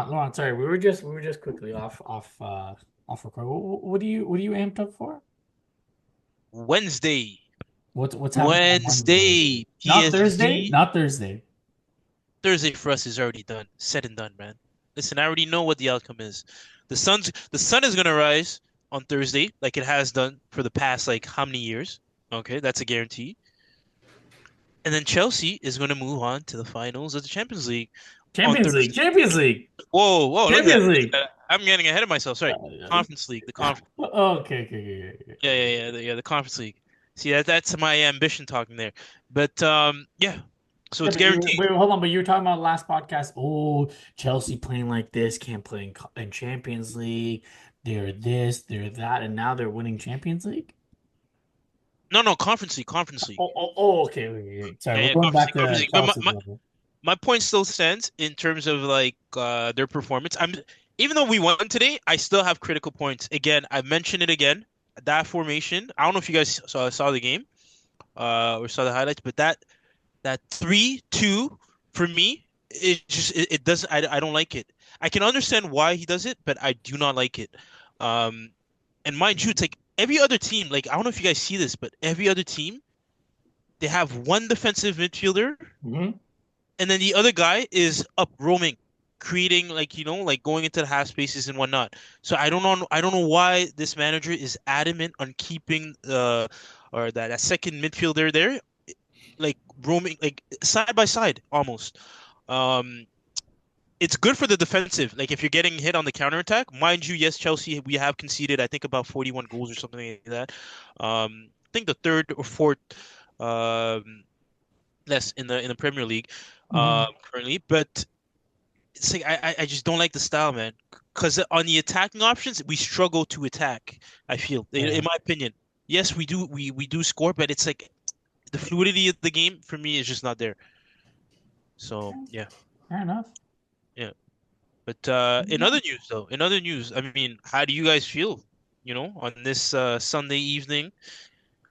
Laurent, sorry, we were just quickly off record. What are you amped up for? Wednesday. What's happening on Wednesday? Wednesday. Not Thursday? PSG. Not Thursday. Thursday for us is already done. Said and done, man. Listen, I already know what the outcome is. The sun is gonna rise on Thursday, like it has done for the past like how many years? Okay, that's a guarantee. And then Chelsea is gonna move on to the finals of the Champions League on Champions League, Thursday. Champions League, Whoa, whoa, look at that. Champions Look at League. that. I'm getting ahead of myself. Sorry. Uh, Conference League. The conference. okay, okay, okay, okay, okay. Yeah, yeah, yeah, the Conference League. See, that's my ambition talking there. But yeah. So Yeah, it's but guaranteed. wait, hold on. But you were talking about last podcast. Oh, Chelsea playing like this can't play in Champions League. They're this, they're that, and now they're winning Champions League. No, no, Conference League, Conference League. Okay, okay, okay. Sorry, Yeah, we're yeah, going Conference back League, Conference to League. But my, Chelsea my, level. my point still stands in terms of like their performance. I'm even though we won today, I still have critical points. Again, I mentioned it again. That formation. I don't know if you guys saw the game, or saw the highlights, but that 3-2 for me, it doesn't. I don't like it. I can understand why he does it, but I do not like it. Um, and mind you, it's like every other team. Like I don't know if you guys see this, but every other team they have one defensive midfielder Hmm. and then the other guy is up roaming, creating like like going into the half spaces and whatnot. So I don't know why this manager is adamant on keeping or that second midfielder there, like roaming like side by side almost. Um it's good for the defensive. Like if you're getting hit on the counterattack, mind you, yes, Chelsea, we have conceded I think about 41 goals or something like that. I think the third or fourth um less in the Premier League Hmm. currently, but it's like I just don't like the style, man. Because on the attacking options, we struggle to attack. I feel, in Yeah, my opinion, yes, we do score, but it's like the fluidity of the game for me is just not there. So yeah, fair enough. yeah. But in other news, I mean, how do you guys feel? On this Sunday evening,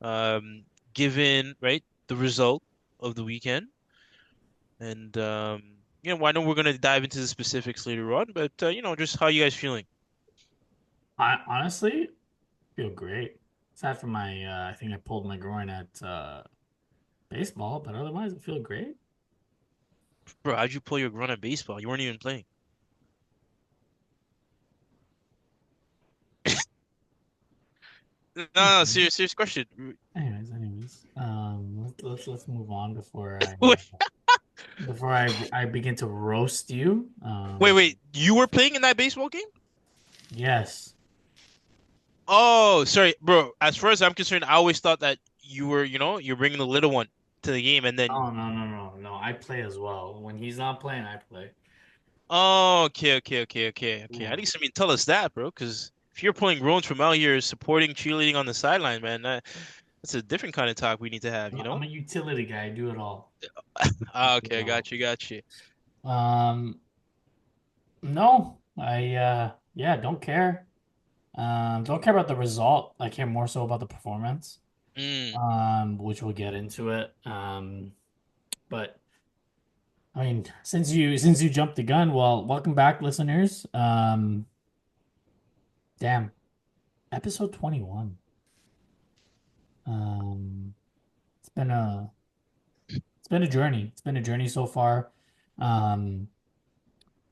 um, given right the result of the weekend. And I know we're gonna dive into the specifics later on, but just how you guys feeling? I honestly feel great. Aside from I think I pulled my groin at baseball, but otherwise I feel great. Bro, how'd you pull your run at baseball? You weren't even playing. No, no, serious, serious question. Anyways, let's move on Wait, before I begin to roast you. wait, you were playing in that baseball game? Yes. Oh, sorry, bro. As far as I'm concerned, I always thought that you're bringing the little one to the game, and then. Oh, no, no, no, no. I play as well. When he's not playing, I play. Oh, okay, okay, okay, okay, okay. Yeah. At least tell us that, bro. Because if you're pulling groans from out here supporting cheerleading on the sideline, man, that's a different kind of talk we need to have, you I'm know? a utility guy. I do it all. Ah, Do it okay, all. got you, got you. No, yeah, don't care. Don't care about the result. I care more so about the performance. Mm. Which we'll get into it. But I mean, since you jumped the gun, well, welcome back, listeners. Damn, episode 21. Um, it's been a it's been a journey. It's been a journey so far. Um,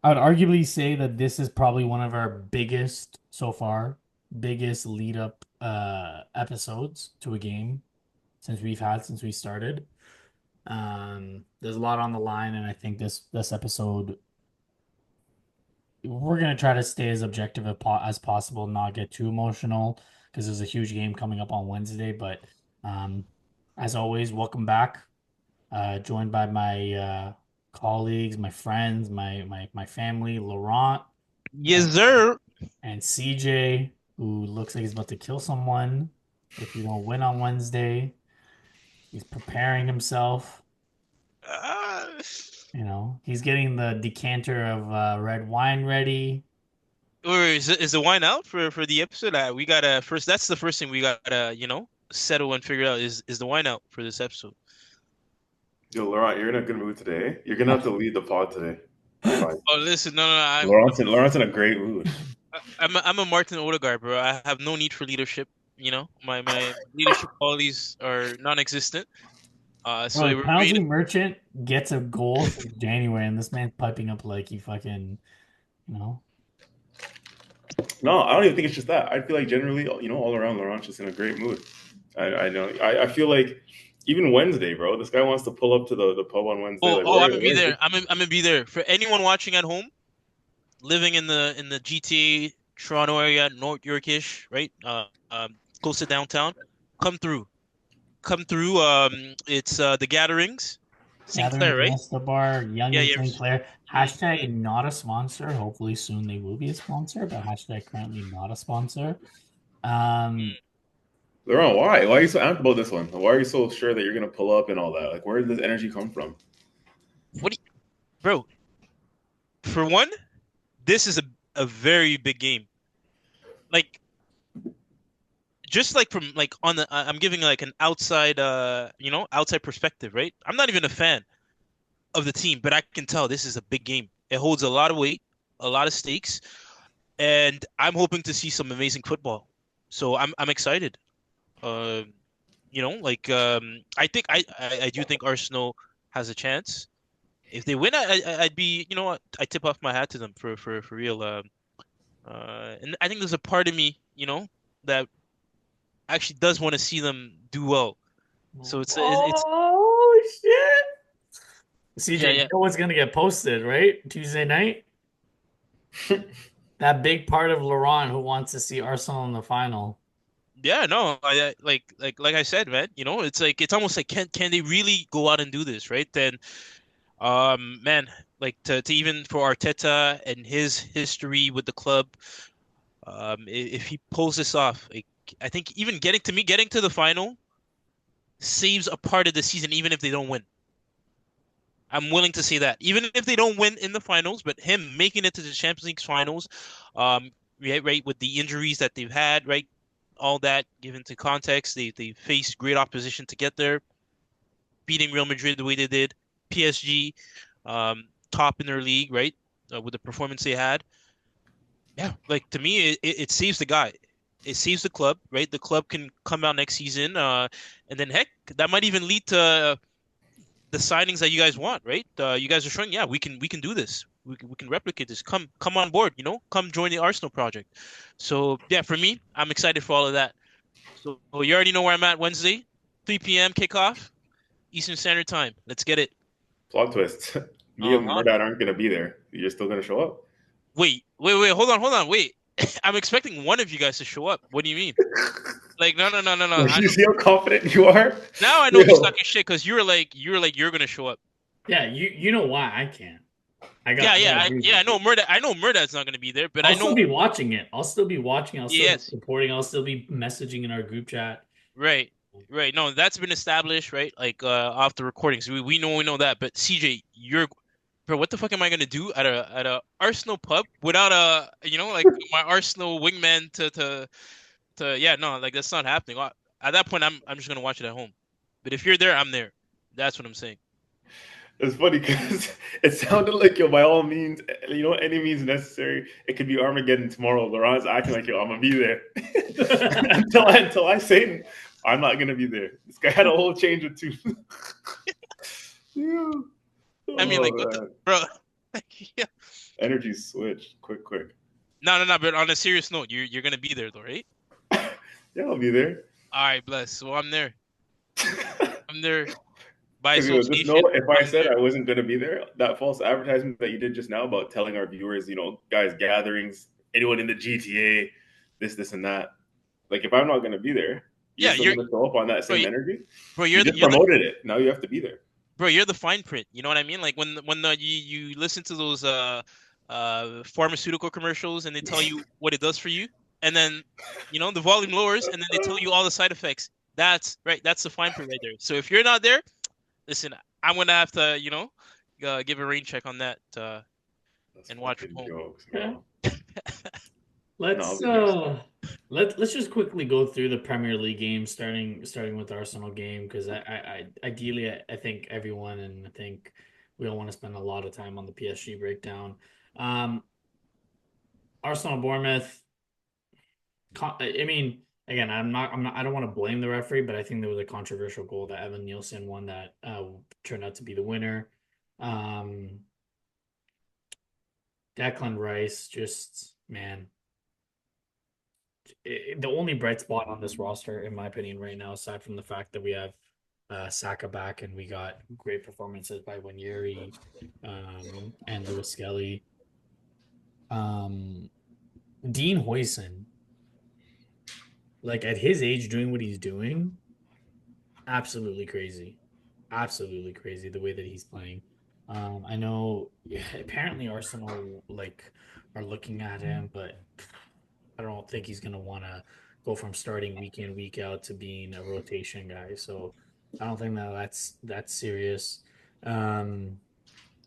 I would arguably say that this is probably one of our biggest so far, biggest lead up episodes to a game since we started. There's a lot on the line, and I think this episode we're gonna try to stay as objective as possible, not get too emotional because there's a huge game coming up on Wednesday. But um, as always, welcome back. Joined by my colleagues, my friends, my family, Laurent and, Yes, sir. and CJ, who looks like he's about to kill someone if you don't win on Wednesday. He's preparing himself. Uh, He's getting the decanter of red wine ready. or is the wine out for the episode? We gotta first. That's the first thing we gotta settle and figure out is the wine out for this episode. Yo, Laurent, you're in a good mood today. You're gonna have to lead the pod today. Fine. Oh, listen, no, no, no. Laurent's in a great mood. I'm a Martin Odegaard, bro. I have no need for leadership. You know, my leadership qualities are non-existent. Bro, So it like Poundsley remain. Merchant gets a goal since January, and this man's piping up like he fucking, you know. No, I don't even think it's just that. I feel like generally, all around, Laurent's just in a great mood. I know. I feel like even Wednesday, bro, this guy wants to pull up to the pub on Wednesday. Oh, Like, oh, I'm gonna be where's there. this? I'm gonna be there for anyone watching at home, living in the GTA Toronto area, North Yorkish, right? Close to downtown. Come through. Come through. It's the gatherings, St. Gathering Clair, right? Resta Bar, Young Yeah, and yeah. St. Clair. Mm-hmm. Hashtag not a sponsor. Hopefully soon they will be a sponsor, but hashtag currently not a sponsor. Um, Laurent, why? Why are you so amped about this one? Why are you so sure that you're gonna pull up and all that? Like, where did this energy come from? What do you, bro? For one, this is a very big game. Like just like from like on the I'm giving like an outside outside perspective, right? I'm not even a fan of the team, but I can tell this is a big game. It holds a lot of weight, a lot of stakes, and I'm hoping to see some amazing football. So I'm excited. Um, I think I do think Arsenal has a chance. If they win, I'd be, you know what, I tip off my hat to them for real. And I think there's a part of me, that actually does want to see them do well. So it's oh shit. yeah, CJ, you yeah. know what's gonna get posted, right? Tuesday night? That big part of Laurent who wants to see Arsenal in the final. Yeah, no, like I said, man, it's like it's almost like can they really go out and do this, right? Then man, like to even for Arteta and his history with the club, if he pulls this off, like I think even getting to the final saves a part of the season, even if they don't win. I'm willing to say that. Even if they don't win in the finals, but him making it to the Champions League finals, um, right, with the injuries that they've had, right, all that given to context, they faced great opposition to get there, beating Real Madrid the way they did, PSG, top in their league, right, with the performance they had. Yeah, like to me, it saves the guy. It saves the club, right? The club can come out next season, and then heck, that might even lead to the signings that you guys want, right? You guys are showing, yeah, we can do this. We can replicate this. Come on board, come join the Arsenal project. So yeah, for me, I'm excited for all of that. So you already know where I'm at Wednesday, 3 p.m. kickoff, Eastern Standard Time. Let's get it. Plot twist. Me and Uh-huh. Mehrdad aren't gonna be there. You're still gonna show up. Wait, hold on, wait. I'm expecting one of you guys to show up. What do you mean? Like, no, no, no, no, no. Yo, I you know see how confident you are? now. I know he's Yo, talking shit because you're gonna show up. Yeah, you know why I can't. Yeah, I yeah, got yeah. reasons. I know Mehrdad's not gonna be there, but I I'll still know be watching it. I'll still be watching. I'll still be yes. supporting. I'll still be messaging in our group chat. Right. Right. No, that's been established, right? Like off the recordings. We know that. But CJ, bro, what the fuck am I gonna do at a Arsenal pub without like my Arsenal wingman to yeah, no, like that's not happening. At that point I'm just gonna watch it at home. But if you're there, I'm there. That's what I'm saying. it's funny because it sounded like, yo, by all means, any means necessary. It could be Armageddon tomorrow. Laurent's acting like, yo, I'm gonna be there. until I say I'm not gonna be there. This guy had a whole change of tune. Yeah. I mean, Oh like what the man, bro? Yeah. energy switch, quick. No, no, no. But on a serious note, you're gonna be there though, right? Yeah, I'll be there. All right, bless. So I'm there. I'm there by Because just know association. if I I'm said there. I wasn't going to be there, that false advertisement that you did just now about telling our viewers, guys, gatherings, anyone in the GTA, this, and that. Like, if I'm not going to be there, you're Yeah, still going to show up on that bro, same energy. bro, You just promoted it. Now you have to be there. you're the fine print. You know what I mean? Like you listen to those pharmaceutical commercials and they tell you what it does for you, and then the volume lowers and then they tell you all the side effects. That's right. That's the fine print right there. So if you're not there, listen, I'm gonna have to give a rain check on that That's and watch from fucking home. jokes, Okay. bro. No, I'll Let's be there still. let's just quickly go through the Premier League games, starting with the Arsenal game because I ideally I think everyone and I think We don't want to spend a lot of time on the PSG breakdown. Um, Arsenal Bournemouth. I mean, again, I don't want to blame the referee, but I think there was a controversial goal that Evan Nielsen won that turned out to be the winner. Um, Declan Rice, just man, the only bright spot on this roster, in my opinion, right now, aside from the fact that we have Saka back and we got great performances by Wanyeri and Lewis Skelly. Um, Dean Hoyson, like at his age, doing what he's doing, absolutely crazy. Absolutely crazy the way that he's playing. I know apparently Arsenal like are looking at him, but I don't think he's gonna want to go from starting week in week out to being a rotation guy. So I don't think that that's serious. Um,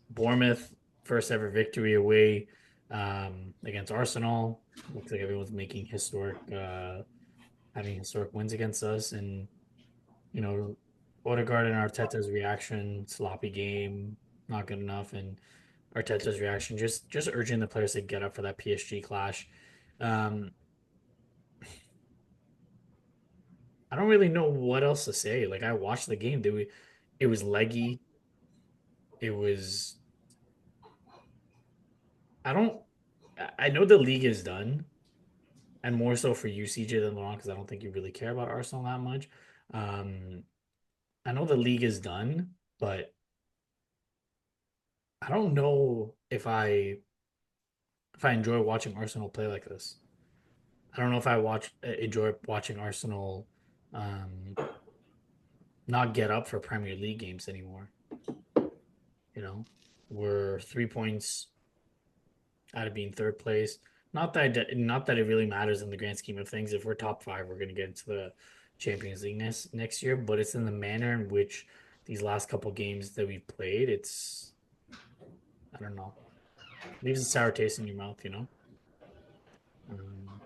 Bournemouth first ever victory away against Arsenal. Looks like everyone's making historic having historic wins against us, and you know, Odegaard and Arteta's reaction, sloppy game, not good enough, and Arteta's reaction, just urging the players to get up for that PSG clash. Um, I don't really know what else to say. Like I watched the game, it was leggy. It was I don't I know the league is done, and more so for you, CJ, than Laurent, because I don't think you really care about Arsenal that much. Um, I know the league is done, but I don't know if I enjoy watching Arsenal play like this. I don't know if I enjoy watching Arsenal um, not get up for Premier League games anymore. You know, we're 3 points out of being third place. Not that it really matters in the grand scheme of things. If we're top five, we're going to get into the Champions League next year. But it's in the manner in which these last couple games that we've played. It's I don't know, leaves a sour taste in your mouth. You know. Um,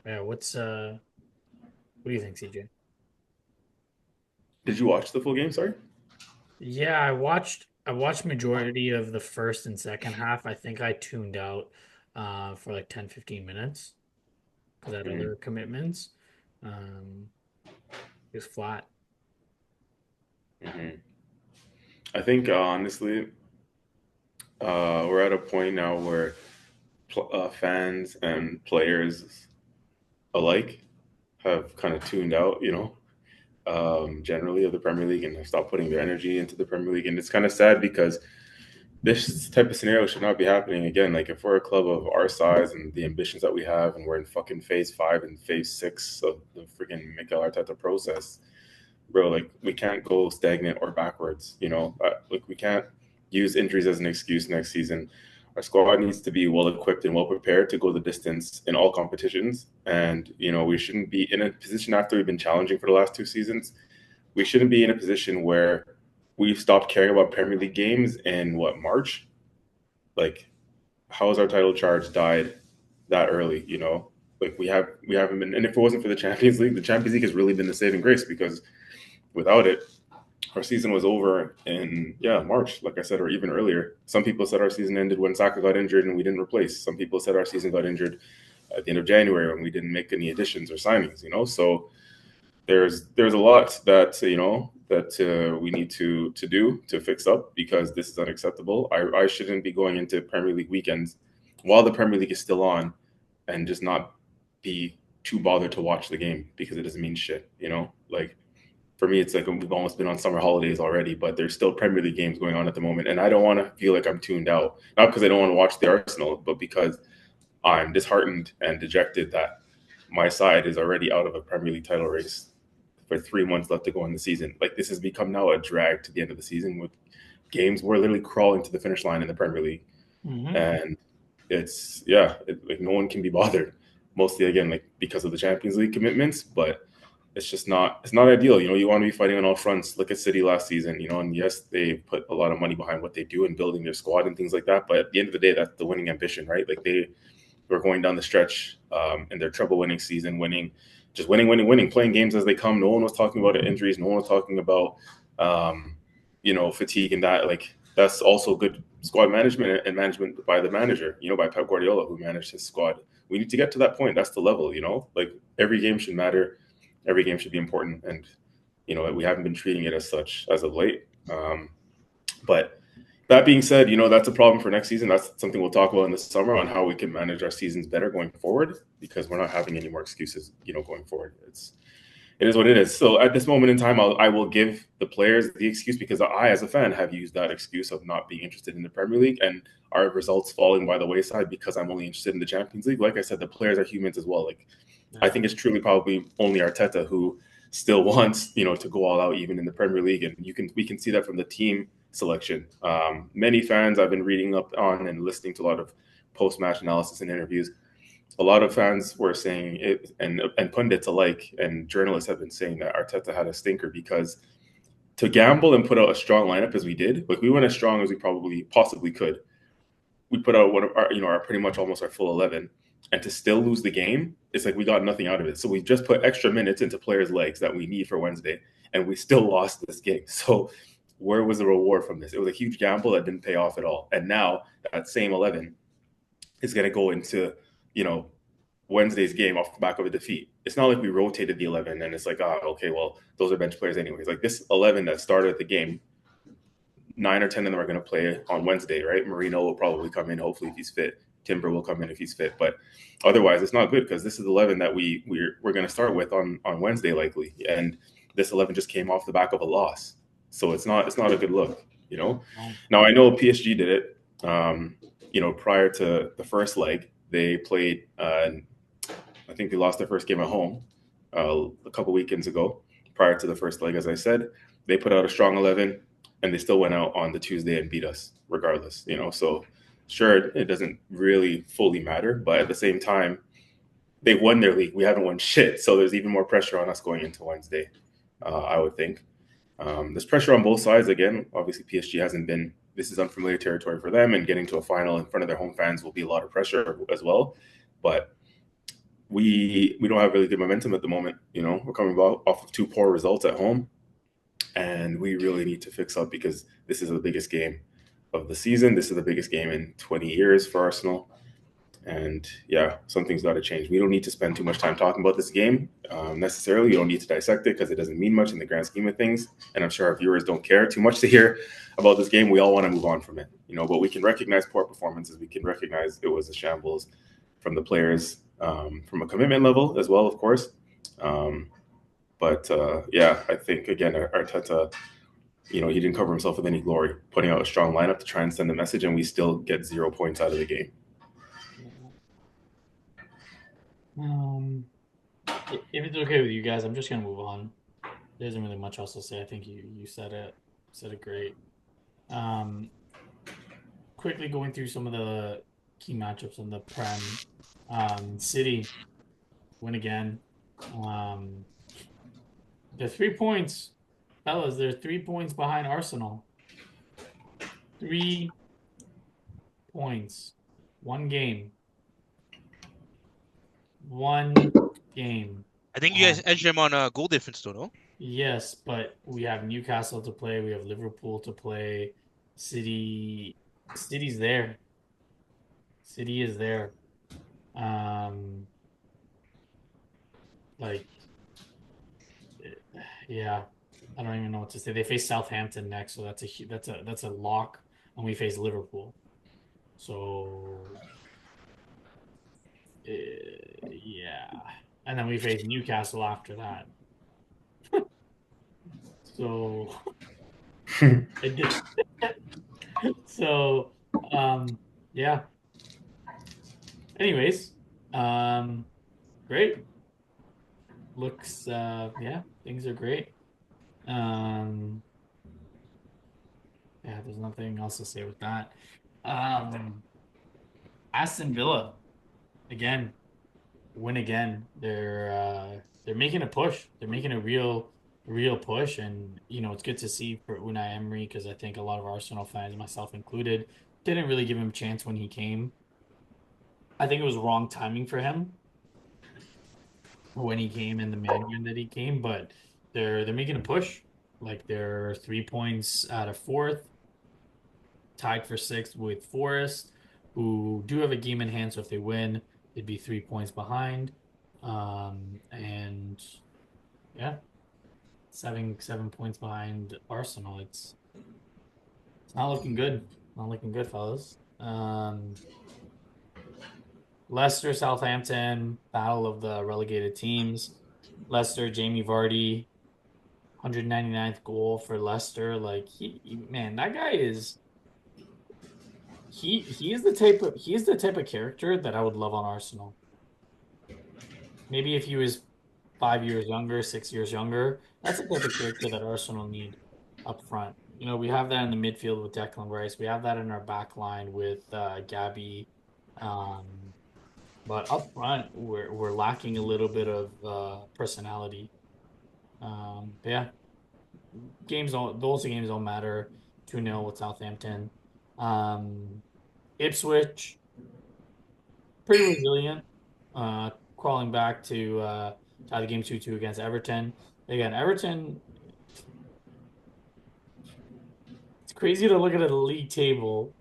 yeah. What do you think, CJ? Did you watch the full game? Sorry. Yeah, I watched majority of the first and second half. I think I tuned out for like 10-15 minutes because I had Mhm. other commitments. Um, it was flat. Mhm. I think honestly, we're at a point now where fans and players alike have kind of tuned out, generally of the Premier League and have stopped putting their energy into the Premier League. And it's kind of sad because this type of scenario should not be happening again. Like if we're a club of our size and the ambitions that we have, and we're in fucking phase 5 and phase 6 of the freaking Mikel Arteta process, bro, like we can't go stagnant or backwards. Like we can't use injuries as an excuse next season. Our squad needs to be well equipped and well prepared to go the distance in all competitions. And we shouldn't be in a position after we've been challenging for the last 2 seasons. We shouldn't be in a position where we've stopped caring about Premier League games in what, March? Like, how has our title charge died that early? Like we haven't been. And if it wasn't for the Champions League has really been the saving grace because without it, our season was over in March, like I said, or even earlier. Some people said our season ended when Saka got injured and we didn't replace. Some people said our season got injured at the end of January when we didn't make any additions or signings. So there's a lot that we need to do to fix up because this is unacceptable. I shouldn't be going into Premier League weekends while the Premier League is still on and just not be too bothered to watch the game because it doesn't mean shit. Like for me, it's like we've almost been on summer holidays already, but there's still Premier League games going on at the moment, and I don't want to feel like I'm tuned out. Not because I don't want to watch the Arsenal, but because I'm disheartened and dejected that my side is already out of a Premier League title race for 3 months left to go in the season. Like this has become now a drag to the end of the season with games. We're literally crawling to the finish line in the Premier League, Hmm. and like no one can be bothered. Mostly again, like because of the Champions League commitments, but it's not ideal. You want to be fighting on all fronts. Look at City last season, and yes, they put a lot of money behind what they do and building their squad and things like that. But at the end of the day, that's the winning ambition, right? Like they were going down the stretch in their treble winning season, just winning, playing games as they come. No one was talking about injuries. No one was talking about fatigue and that. Like that's also good squad management and management by the manager, by Pep Guardiola, who managed his squad. We need to get to that point. That's the level, like every game should matter. Every game should be important. And, we haven't been treating it as such as of late. But that being said, that's a problem for next season. That's something we'll talk about in the summer on how we can manage our seasons better going forward, because we're not having any more excuses, going forward. It is what it is. So at this moment in time, I will give the players the excuse, because I, as a fan, have used that excuse of not being interested in the Premier League and our results falling by the wayside because I'm only interested in the Champions League. Like I said, the players are humans as well. Like, I think it's truly probably only Arteta who still wants, to go all out even in the Premier League, and we can see that from the team selection. Many fans I've been reading up on and listening to a lot of post-match analysis and interviews. A lot of fans were saying it, and pundits alike and journalists have been saying that Arteta had a stinker, because to gamble and put out a strong lineup as we did, like we went as strong as we probably possibly could. We put out one of our, our pretty much almost our full 11, and to still lose the game, it's like we got nothing out of it. So we just put extra minutes into players' legs that we need for Wednesday, and we still lost this game. So where was the reward from this? It was a huge gamble that didn't pay off at all. And now that same 11 is going to go into, Wednesday's game off the back of a defeat. It's not like we rotated the 11 and it's like, okay, well, those are bench players anyways. Like this 11 that started the game, 9 or 10 of them are going to play on Wednesday, right? Merino will probably come in, hopefully, if he's fit. Timber will come in if he's fit. But otherwise, it's not good, because this is 11 that we're going to start with on Wednesday, likely. And this 11 just came off the back of a loss. So it's not a good look, Now, I know PSG did it, prior to the first leg. They played, I think they lost their first game at home a couple weekends ago. Prior to the first leg, as I said, they put out a strong 11, and they still went out on the Tuesday and beat us regardless, So sure, it doesn't really fully matter, but at the same time, they won their league. We haven't won shit. So there's even more pressure on us going into Wednesday, I would think. There's pressure on both sides. Again, obviously PSG hasn't been, this is unfamiliar territory for them, and getting to a final in front of their home fans will be a lot of pressure as well. But we don't have really good momentum at the moment. We're coming off of 2 poor results at home, and we really need to fix up, because this is the biggest game of the season. This is the biggest game in 20 years for Arsenal. And yeah, something's got to change. We don't need to spend too much time talking about this game necessarily. You don't need to dissect it, because it doesn't mean much in the grand scheme of things. And I'm sure our viewers don't care too much to hear about this game. We all want to move on from it, but we can recognize poor performances. We can recognize it was a shambles from the players, from a commitment level as well, of course. But I think, again, Arteta, he didn't cover himself with any glory, putting out a strong lineup to try and send the message, and we still get 0 points out of the game. If it's okay with you guys, I'm just gonna move on. There isn't really much else to say. I think you said it great. Quickly going through some of the key matchups in the Prem. City win again. They're 3 points, fellas. They're 3 points behind Arsenal. 3 points, 1 game. 1 game. I think you guys edged them on a goal difference, though, no? Yes, but we have Newcastle to play. We have Liverpool to play. City's there. City is there. Like, yeah, I don't even know what to say. They face Southampton next, so that's a lock, and we face Liverpool. So, yeah, and then we face Newcastle after that. So, so, yeah. Anyways, great. Looks, yeah, things are great. Yeah, there's nothing else to say with that. Aston Villa, again, win again. They're making a push. They're making a real push, and it's good to see for Unai Emery, because I think a lot of Arsenal fans, myself included, didn't really give him a chance when he came. I think it was wrong timing for him when he came and the manner that he came, but they're making a push. Like, they're 3 points out of fourth. tied for sixth with Forest, who do have a game in hand. So if they win, they'd be 3 points behind. And yeah, 7 points behind Arsenal. It's not looking good. Not looking good, fellas. Leicester, Southampton, battle of the relegated teams. Leicester, Jamie Vardy, 199th goal for Leicester. Like man, that guy is he is the type of character that I would love on Arsenal. Maybe if he was 5 years younger, 6 years younger, that's the type of character that Arsenal need up front. We have that in the midfield with Declan Rice. We have that in our back line with Gabby. Um, but up front, we're lacking a little bit of personality. But yeah, those games don't matter. 2-0 with Southampton. Um, Ipswich, pretty resilient. Crawling back to tie the game 2-2 against Everton. Again, Everton, it's crazy to look at the league table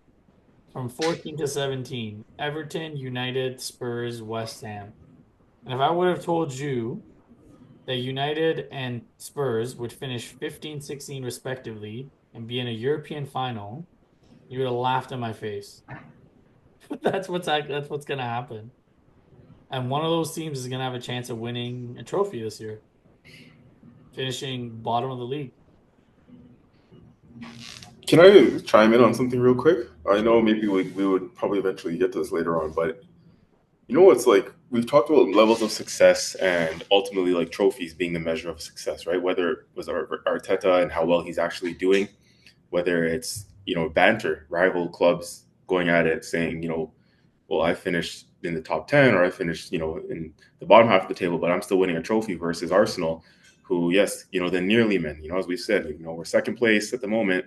from 14 to 17. Everton, United, Spurs, West Ham. And if I would have told you that United and Spurs would finish 15, 16 respectively and be in a European final, you would have laughed in my face. But that's what's gonna happen. And one of those teams is gonna have a chance of winning a trophy this year, finishing bottom of the league. Can I chime in on something real quick? I know maybe we would probably eventually get to this later on, but you know what's like we've talked about levels of success and ultimately like trophies being the measure of success, right? Whether it was Arteta and how well he's actually doing, whether it's banter, rival clubs going at it, saying well, I finished in the top 10 or I finished in the bottom half of the table, but I'm still winning a trophy versus Arsenal, who yes, the nearly men, as we said, we're second place at the moment.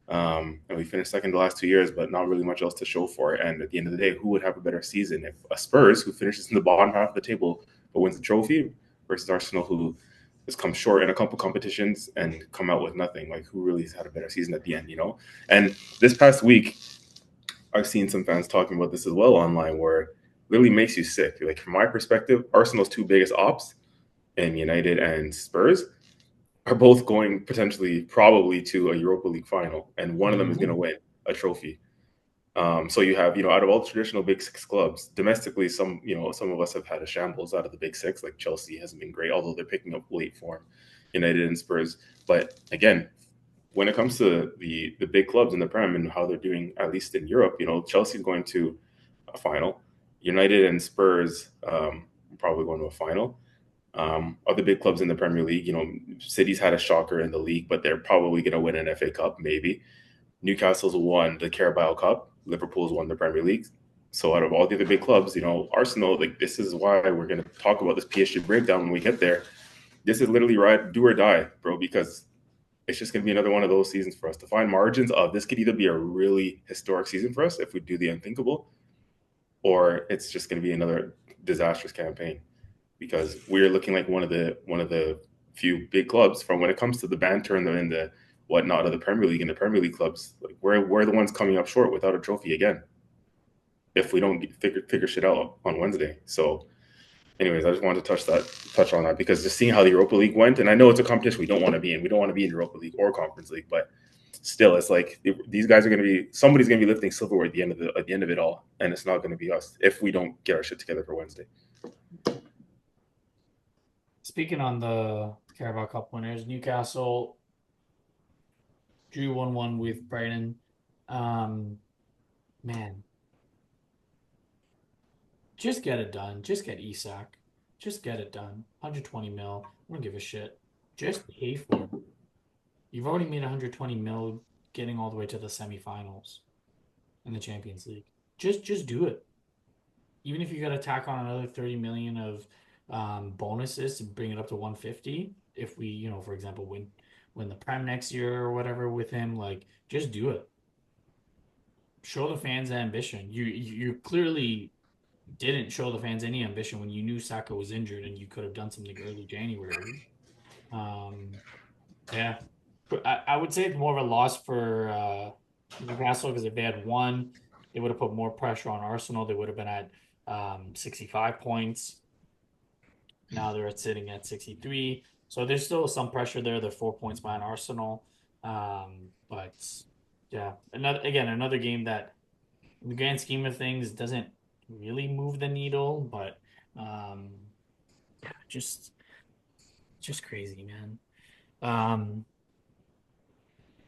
And we finished second the last 2 years, but not really much else to show for it. And at the end of the day, who would have a better season if a Spurs who finishes in the bottom half of the table but wins the trophy versus Arsenal who has come short in a couple competitions and come out with nothing? Like who really has had a better season at the end? And this past week, I've seen some fans talking about this as well online, where it really makes you sick. Like from my perspective, Arsenal's two biggest ops, and United and Spurs, are both going potentially probably to a Europa League final, and one of them is going to win a trophy. So you have, out of all the traditional Big Six clubs, domestically, some of us have had a shambles out of the Big Six. Like Chelsea hasn't been great, although they're picking up late form. United and Spurs, but again, when it comes to the big clubs in the Prem and how they're doing, at least in Europe, Chelsea's going to a final. United and Spurs probably going to a final. Other big clubs in the Premier League, City's had a shocker in the league, but they're probably going to win an FA Cup, maybe. Newcastle's won the Carabao Cup. Liverpool's won the Premier League. So out of all the other big clubs, Arsenal, like this is why we're going to talk about this PSG breakdown when we get there. This is literally right, do or die, bro, because it's just going to be another one of those seasons for us to find margins of this could either be a really historic season for us if we do the unthinkable, or it's just going to be another disastrous campaign because we're looking like one of the few big clubs from when it comes to the banter and the whatnot of the Premier League and the Premier League clubs. Like we're the ones coming up short without a trophy again if we don't figure shit out on Wednesday. So anyways, I just wanted to touch on that because just seeing how the Europa League went, and I know it's a competition we don't want to be in. We don't want to be in Europa League or Conference League, but still, it's like these guys are going to be somebody's going to be lifting silverware at the end of it all, and it's not going to be us if we don't get our shit together for Wednesday. Speaking on the Carabao Cup winners, Newcastle drew 1-1 with Brighton. Man, just get it done. Just get Isak. Just get it done. 120 mil. I don't give a shit. Just pay for it. You've already made 120 mil getting all the way to the semifinals in the Champions League. Just do it. Even if you got to tack on another 30 million of bonuses to bring it up to 150, if we, for example, win the Prem next year or whatever with him, like just do it. Show the fans ambition. You clearly didn't show the fans any ambition when you knew Saka was injured and you could have done something early January. Yeah, but I would say it's more of a loss for Newcastle, because if they had won, they would have put more pressure on Arsenal. They would have been at 65 points. Now they're sitting at 63. So there's still some pressure there. They're 4 points behind Arsenal. But yeah, another game that in the grand scheme of things doesn't really move the needle, but um, yeah, just crazy, man. Um,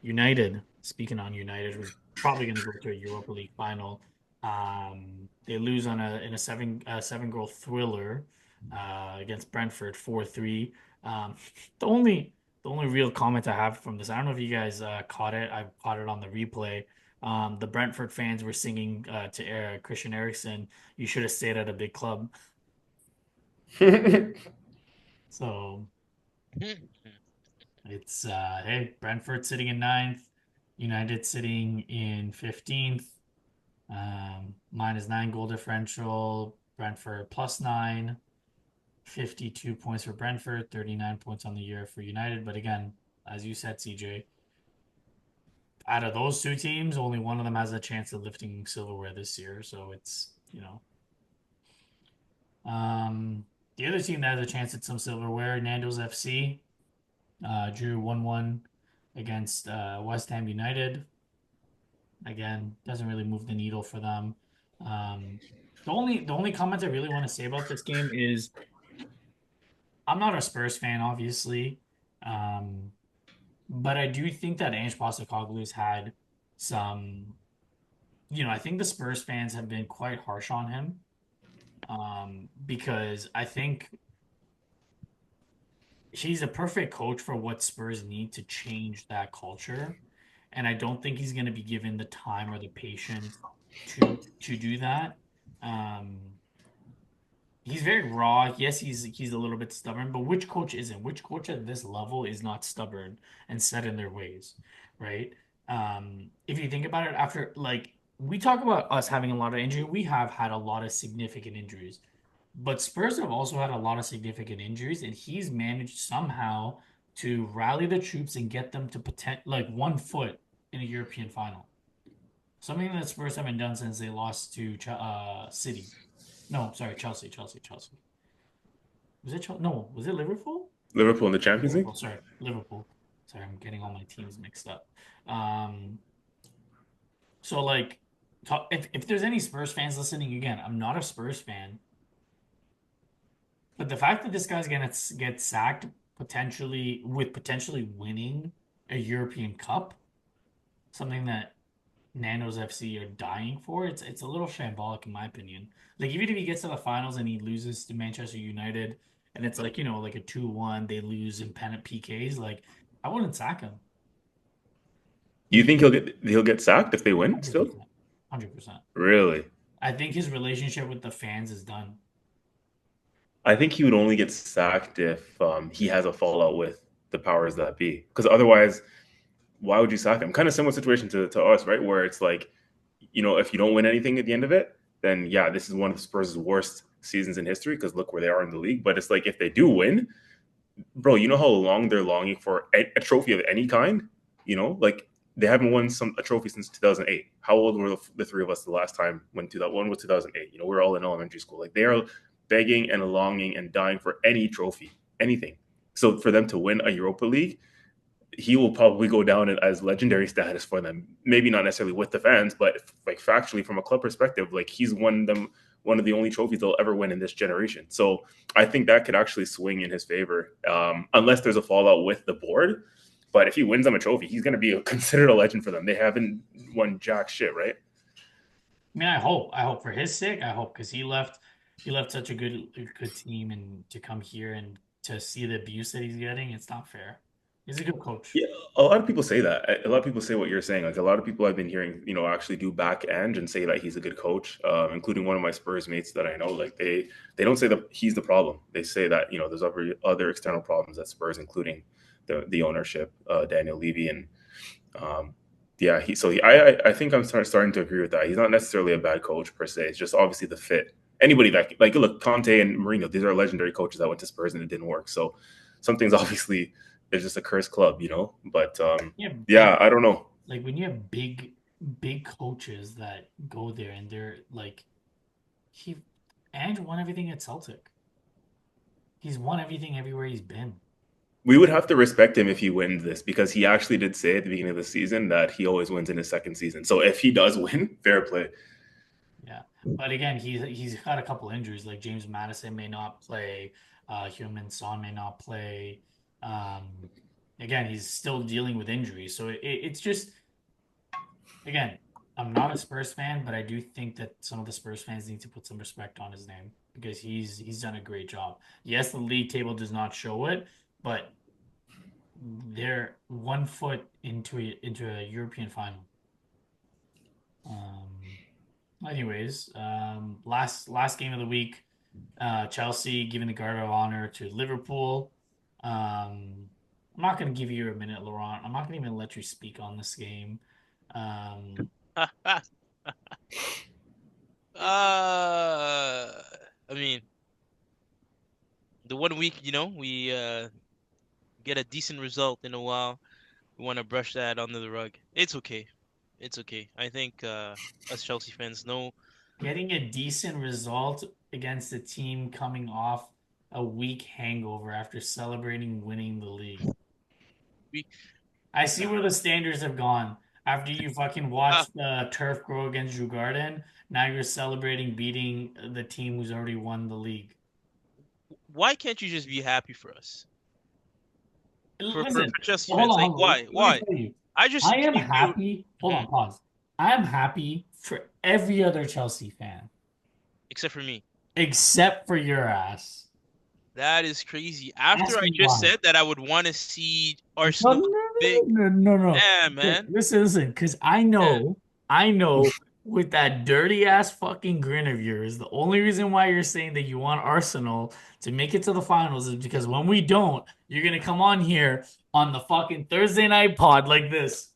United, speaking on United, was probably going to go to a Europa League final. They lose on a in a seven goal thriller against Brentford 4-3. Um, the only the only real comment I have from this, I don't know if you guys caught it. I caught it on the replay. The Brentford fans were singing to Christian Eriksen, "You should have stayed at a big club." So it's hey, Brentford sitting in ninth, United sitting in 15th. Mine is 9 goal differential. Brentford plus 9, 52 points for Brentford, 39 points on the year for United. But again, as you said, CJ, out of those two teams, only one of them has a chance of lifting silverware this year. So it's. Um, the other team that has a chance at some silverware, Nando's FC, drew 1-1 against West Ham United. Again, doesn't really move the needle for them. Um, the only comment I really want to say about this game is I'm not a Spurs fan, obviously, um, but I do think that Ange Postecoglou's had some. I think the Spurs fans have been quite harsh on him because I think he's a perfect coach for what Spurs need to change that culture. And I don't think he's going to be given the time or the patience to do that. Um, he's very raw. Yes, he's a little bit stubborn, but which coach isn't? Which coach at this level is not stubborn and set in their ways, right? If you think about it, after like we talk about us having a lot of injury, we have had a lot of significant injuries. But Spurs have also had a lot of significant injuries, and he's managed somehow to rally the troops and get them to like 1 foot in a European final. Something that Spurs haven't done since they lost to City. No, sorry, Chelsea, Chelsea, Chelsea. Was it Chelsea? No, was it Liverpool? Liverpool in the Champions League. Liverpool, sorry, Liverpool. Sorry, I'm getting all my teams mixed up. Um, so like, if there's any Spurs fans listening, again, I'm not a Spurs fan. But the fact that this guy's gonna get sacked potentially winning a European Cup, something that Nando's FC are dying for, it's a little shambolic in my opinion. Like even if he gets to the finals and he loses to Manchester United and it's like, like a 2-1, they lose in pennant PKs, like I wouldn't sack him. You think he'll get sacked if they win still? 100%. 100%. Really? I think his relationship with the fans is done. I think he would only get sacked if he has a fallout with the powers that be. Because otherwise, why would you sack him? Kind of similar situation to us, right? Where it's like, if you don't win anything at the end of it, then yeah, this is one of the Spurs' worst seasons in history because look where they are in the league. But it's like if they do win, bro, you know how long they're longing for a trophy of any kind? Like they haven't won a trophy since 2008. How old were the three of us the last time when one was 2008? We were all in elementary school. Like they are begging and longing and dying for any trophy, anything. So for them to win a Europa League, he will probably go down as legendary status for them. Maybe not necessarily with the fans, but like factually from a club perspective, like he's won them one of the only trophies they'll ever win in this generation. So I think that could actually swing in his favor, unless there's a fallout with the board. But if he wins them a trophy, he's going to be considered a legend for them. They haven't won jack shit, right? I mean, I hope for his sake, I hope because he left such a good team and to come here and to see the abuse that he's getting, it's not fair. He's a good coach. Yeah, a lot of people say that. A lot of people say what you're saying. Like a lot of people I've been hearing, actually do back end and say that he's a good coach, including one of my Spurs mates that I know. Like they don't say that he's the problem. They say that there's other external problems at Spurs, including the ownership, Daniel Levy, and yeah. I think I'm starting to agree with that. He's not necessarily a bad coach per se. It's just obviously the fit. Anybody that like look Conte and Marino, these are legendary coaches that went to Spurs and it didn't work. So something's obviously it's just a cursed club. But Yeah, yeah, I don't know. like when you have big big coaches that go there and they're like he Ange won everything at Celtic. He's won everything everywhere he's been. We would have to respect him if he wins this because he actually did say at the beginning of the season that he always wins in his second season. So if he does win, fair play. Yeah. But again, he's got a couple injuries. Like James Madison may not play, Human Son may not play. Um, again, he's still dealing with injuries. So it's just again, I'm not a Spurs fan, but I do think that some of the Spurs fans need to put some respect on his name because he's done a great job. Yes, the league table does not show it, but they're 1 foot into a European final. Um, anyways, last game of the week, Chelsea giving the guard of honor to Liverpool. I'm not going to give you a minute, Laurent. I'm not going to even let you speak on this game. Um, I mean, the 1 week, we get a decent result in a while. We want to brush that under the rug. It's okay. It's okay. I think us Chelsea fans know Getting a decent result against a team coming off a weak hangover after celebrating winning the league. we I see nah. where the standards have gone. After you fucking watched the turf grow against Drew Garden, now you're celebrating beating the team who's already won the league. Why can't you just be happy for us? For Listen, Chelsea hold fans, on, like hold on. why? Let me Why? tell you. I just I am gave you. happy. Hold Mhm. on, pause. I am happy for every other Chelsea fan Except for me. except for your ass. That is crazy. After Ask I me just why. said that I would want to see No, Arsenal no, big. no, no, no, no. Yeah, No. man. Listen, because Yeah. I know with that dirty ass fucking grin of yours, the only reason why you're saying that you want Arsenal to make it to the finals is because when we don't, you're gonna come on here on the fucking Thursday night pod like this.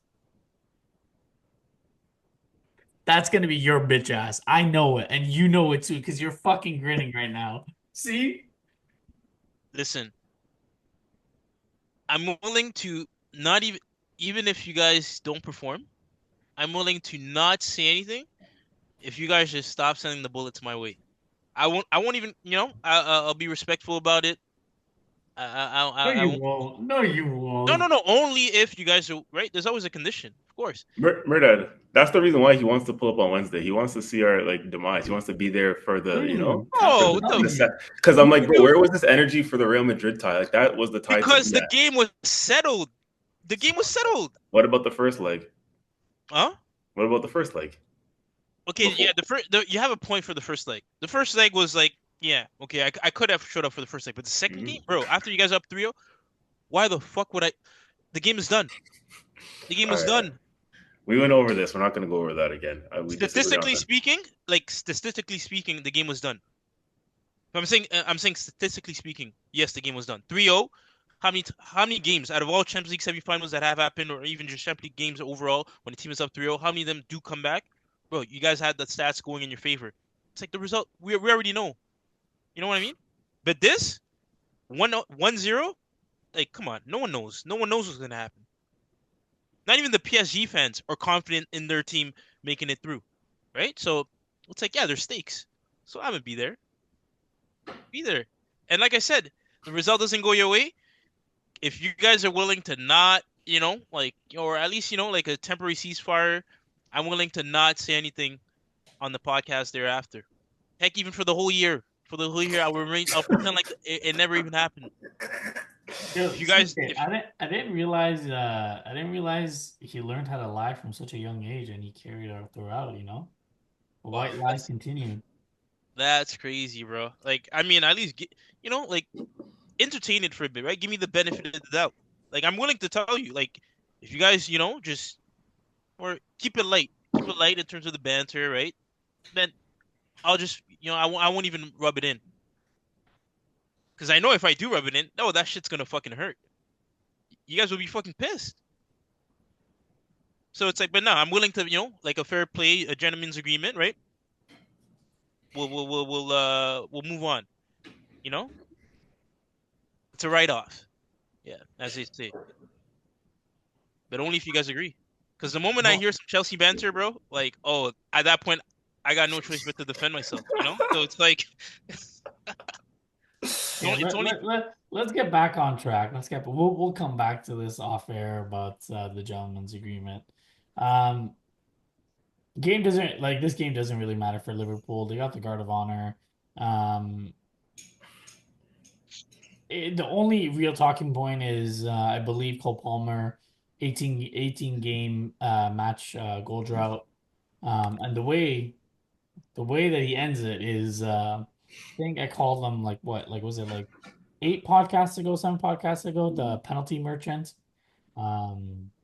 That's gonna be your bitch ass. I know it, and you know it too, because you're fucking grinning right now. See? Listen, I'm willing to not even if you guys don't perform, I'm willing to not say anything if you guys just stop sending the bullets my way. I won't even, I'll be respectful about it. No, I you won't. won't. No, you No, no, won't. no. Only if you guys are right. There's always a condition, of course. Mehrdad, that's the reason why he wants to pull up on Wednesday. He wants to see our like demise. He wants to be there for the, Really? That's for Oh, what what I'm the telling you. because I'm You like, can bro, do where was this energy for the Real Madrid tie? Like that was the tie to because be the at. game was settled. The game was settled. What about the first leg? Huh? What about the first leg? Okay, yeah. Before. You have a point for the first leg. The first leg was like, yeah, okay. I could have showed up for the first leg, but the second game, Mhm. bro. After you guys up 3-0, why the fuck would I? The game is done. The game All was right, done. we went over this. We're not going to go over that again. We disagree on that. Statistically speaking, the game was done. I'm saying statistically speaking, yes, the game was done. 3-0. How many games out of all Champions League semifinals that have happened, or even just Champions League games overall, when the team is up 3-0, how many of them do come back? Bro, you guys had the stats going in your favor. It's like the result we already know. You know what I mean? But this 1-0, like come on, no one knows. No one knows what's gonna happen. Not even the PSG fans are confident in their team making it through, right? So it's like, yeah, there's stakes. So I'm gonna be there. Be there. And like I said, the result doesn't go your way. If you guys are willing to not, like, or at least, like a temporary ceasefire, I'm willing to not say anything on the podcast thereafter. Heck, even for the whole year. For the whole year, I'll pretend like it never even happened. If Yo, you guys, CK, if I didn't realize he learned how to lie from such a young age and he carried it throughout, you know? The wow, white lies continued. that's crazy, bro. Like, I mean, at least get, like entertain it for a bit, right? Give me the benefit of the doubt. Like, I'm willing to tell you, like, if you guys, just or keep it light in terms of the banter, right? Then I'll just, I won't even rub it in. Because I know if I do rub it in, no, that shit's gonna fucking hurt. You guys will be fucking pissed. So it's like, but no, I'm willing to, like a fair play, a gentleman's agreement, right? We'll move on. You know, it's a write off. Yeah, as they say, but only if you guys agree. Because the moment I Well, hear some Chelsea banter, bro, like, oh, at that point, I got no choice but to defend myself, you know? So it's like, yeah, it's only, let's get back on track. We'll come back to this off air about the gentleman's agreement. Um, game doesn't like this game doesn't really matter for Liverpool. They got the guard of honor. Um, the only real talking point is I believe Cole Palmer 18 game match goal drought. And the way that he ends it is I think I called them like what like was it like 8 podcasts ago, 7 podcasts ago, the penalty merchant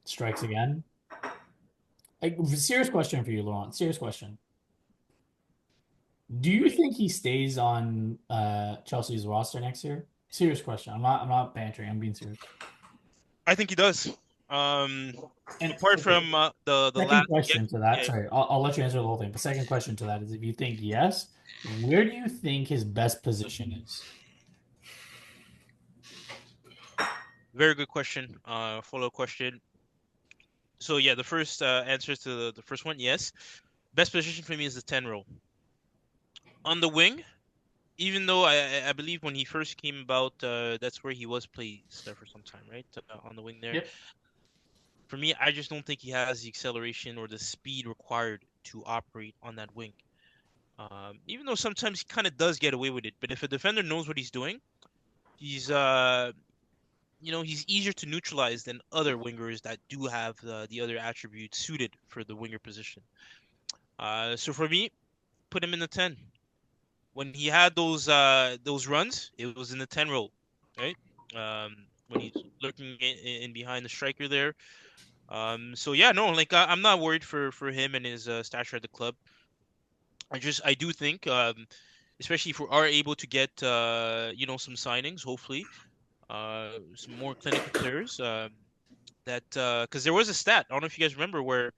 strikes again. Serious question for you, Laurent. Serious question. Do you think he stays on Chelsea's roster next year? Serious question. I'm not bantering. I'm being serious. I think he does. Um, And apart okay, from the second last, yeah, question to that. yeah, Sorry, I'll let you answer the whole thing. But second question to that is if you think yes, where do you think his best position is? very good question. Follow question. So yeah, the first answer to the first one, yes. Best position for me is the 10 role. On the wing, even though I believe when he first came about, that's where he was placed there for some time, right? On the wing there. Yep. For me, I just don't think he has the acceleration or the speed required to operate on that wing. Even though sometimes he kind of does get away with it, but if a defender knows what he's doing, he's he's easier to neutralize than other wingers that do have the other attributes suited for the winger position. So for me, put him in the 10. When he had those runs, it was in the 10 role, right? When he's looking in behind the striker there. So yeah, no, like I'm not worried for him and his stature at the club. I do think, especially if we are able to get some signings, hopefully, some more clinical players. That because there was a stat, I don't know if you guys remember, where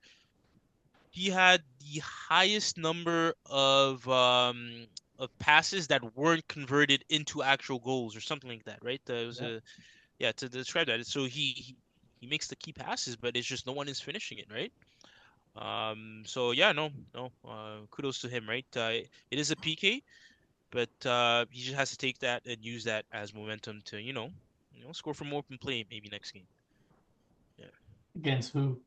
he had the highest number of passes that weren't converted into actual goals or something like that, right? It was Yep. a yeah to describe that. So he makes the key passes, but it's just no one is finishing it, right? So yeah, no, kudos to him, right? It is a PK, but he just has to take that and use that as momentum to score from open play maybe next game. Yeah. Against who?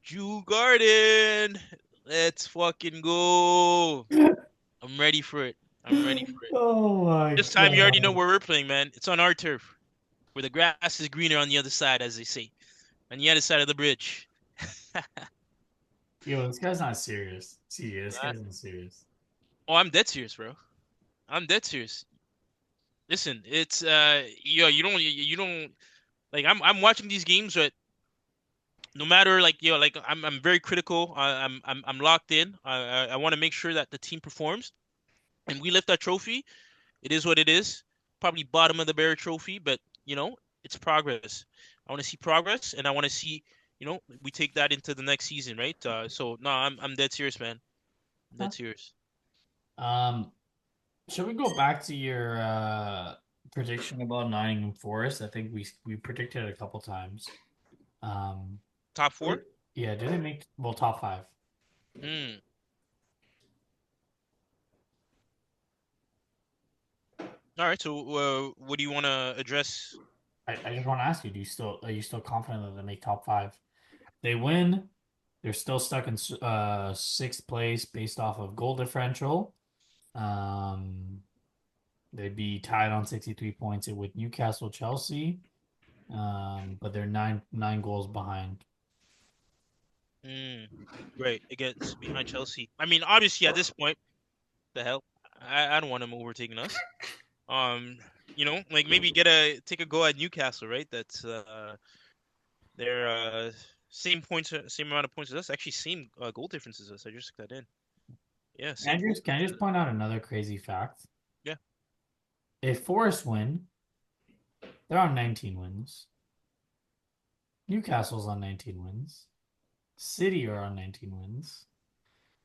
Jew Garden. Let's fucking go. I'm ready for it. I'm ready for it. Oh my This time you already know God. where we're playing, man. It's on our turf, where the grass is greener on the other side, as they say, on the other side of the bridge. Yo, this guy's not serious. See, this Uh, guy's not serious. oh, I'm dead serious, bro. I'm dead serious. Listen, it's you don't like I'm watching these games, but no matter like like I'm very critical. I'm locked in. I want to make sure that the team performs and we lift that trophy. It is what it is. Probably bottom of the barrel trophy, but it's progress. I want to see progress, and I want to see, we take that into the next season, right? So no, I'm dead serious, man. I'm Huh? dead serious. Um, should we go back to your prediction about Nottingham Forest? I think we predicted it a couple times. Um, Top did- four? yeah, did they make top five? Hmm. All right. So, what do you want to address? I just want to ask you, are you still confident that they make top five? They win. They're still stuck in sixth place based off of goal differential. Um, they'd be tied on 63 points with Newcastle, Chelsea. But they're nine goals behind. Hmm. Right. Against behind Chelsea. I mean, obviously, at this point, the hell, I don't want them overtaking us. Um, like maybe take a go at Newcastle, right? That's they're same points, same amount of points as us. Actually, same goal difference as us. I just took that in. Yeah, same goal Can I difference as just us. point out another crazy fact? Yeah. If Forest win, they're on 19 wins. Newcastle's on 19 wins. City are on 19 wins.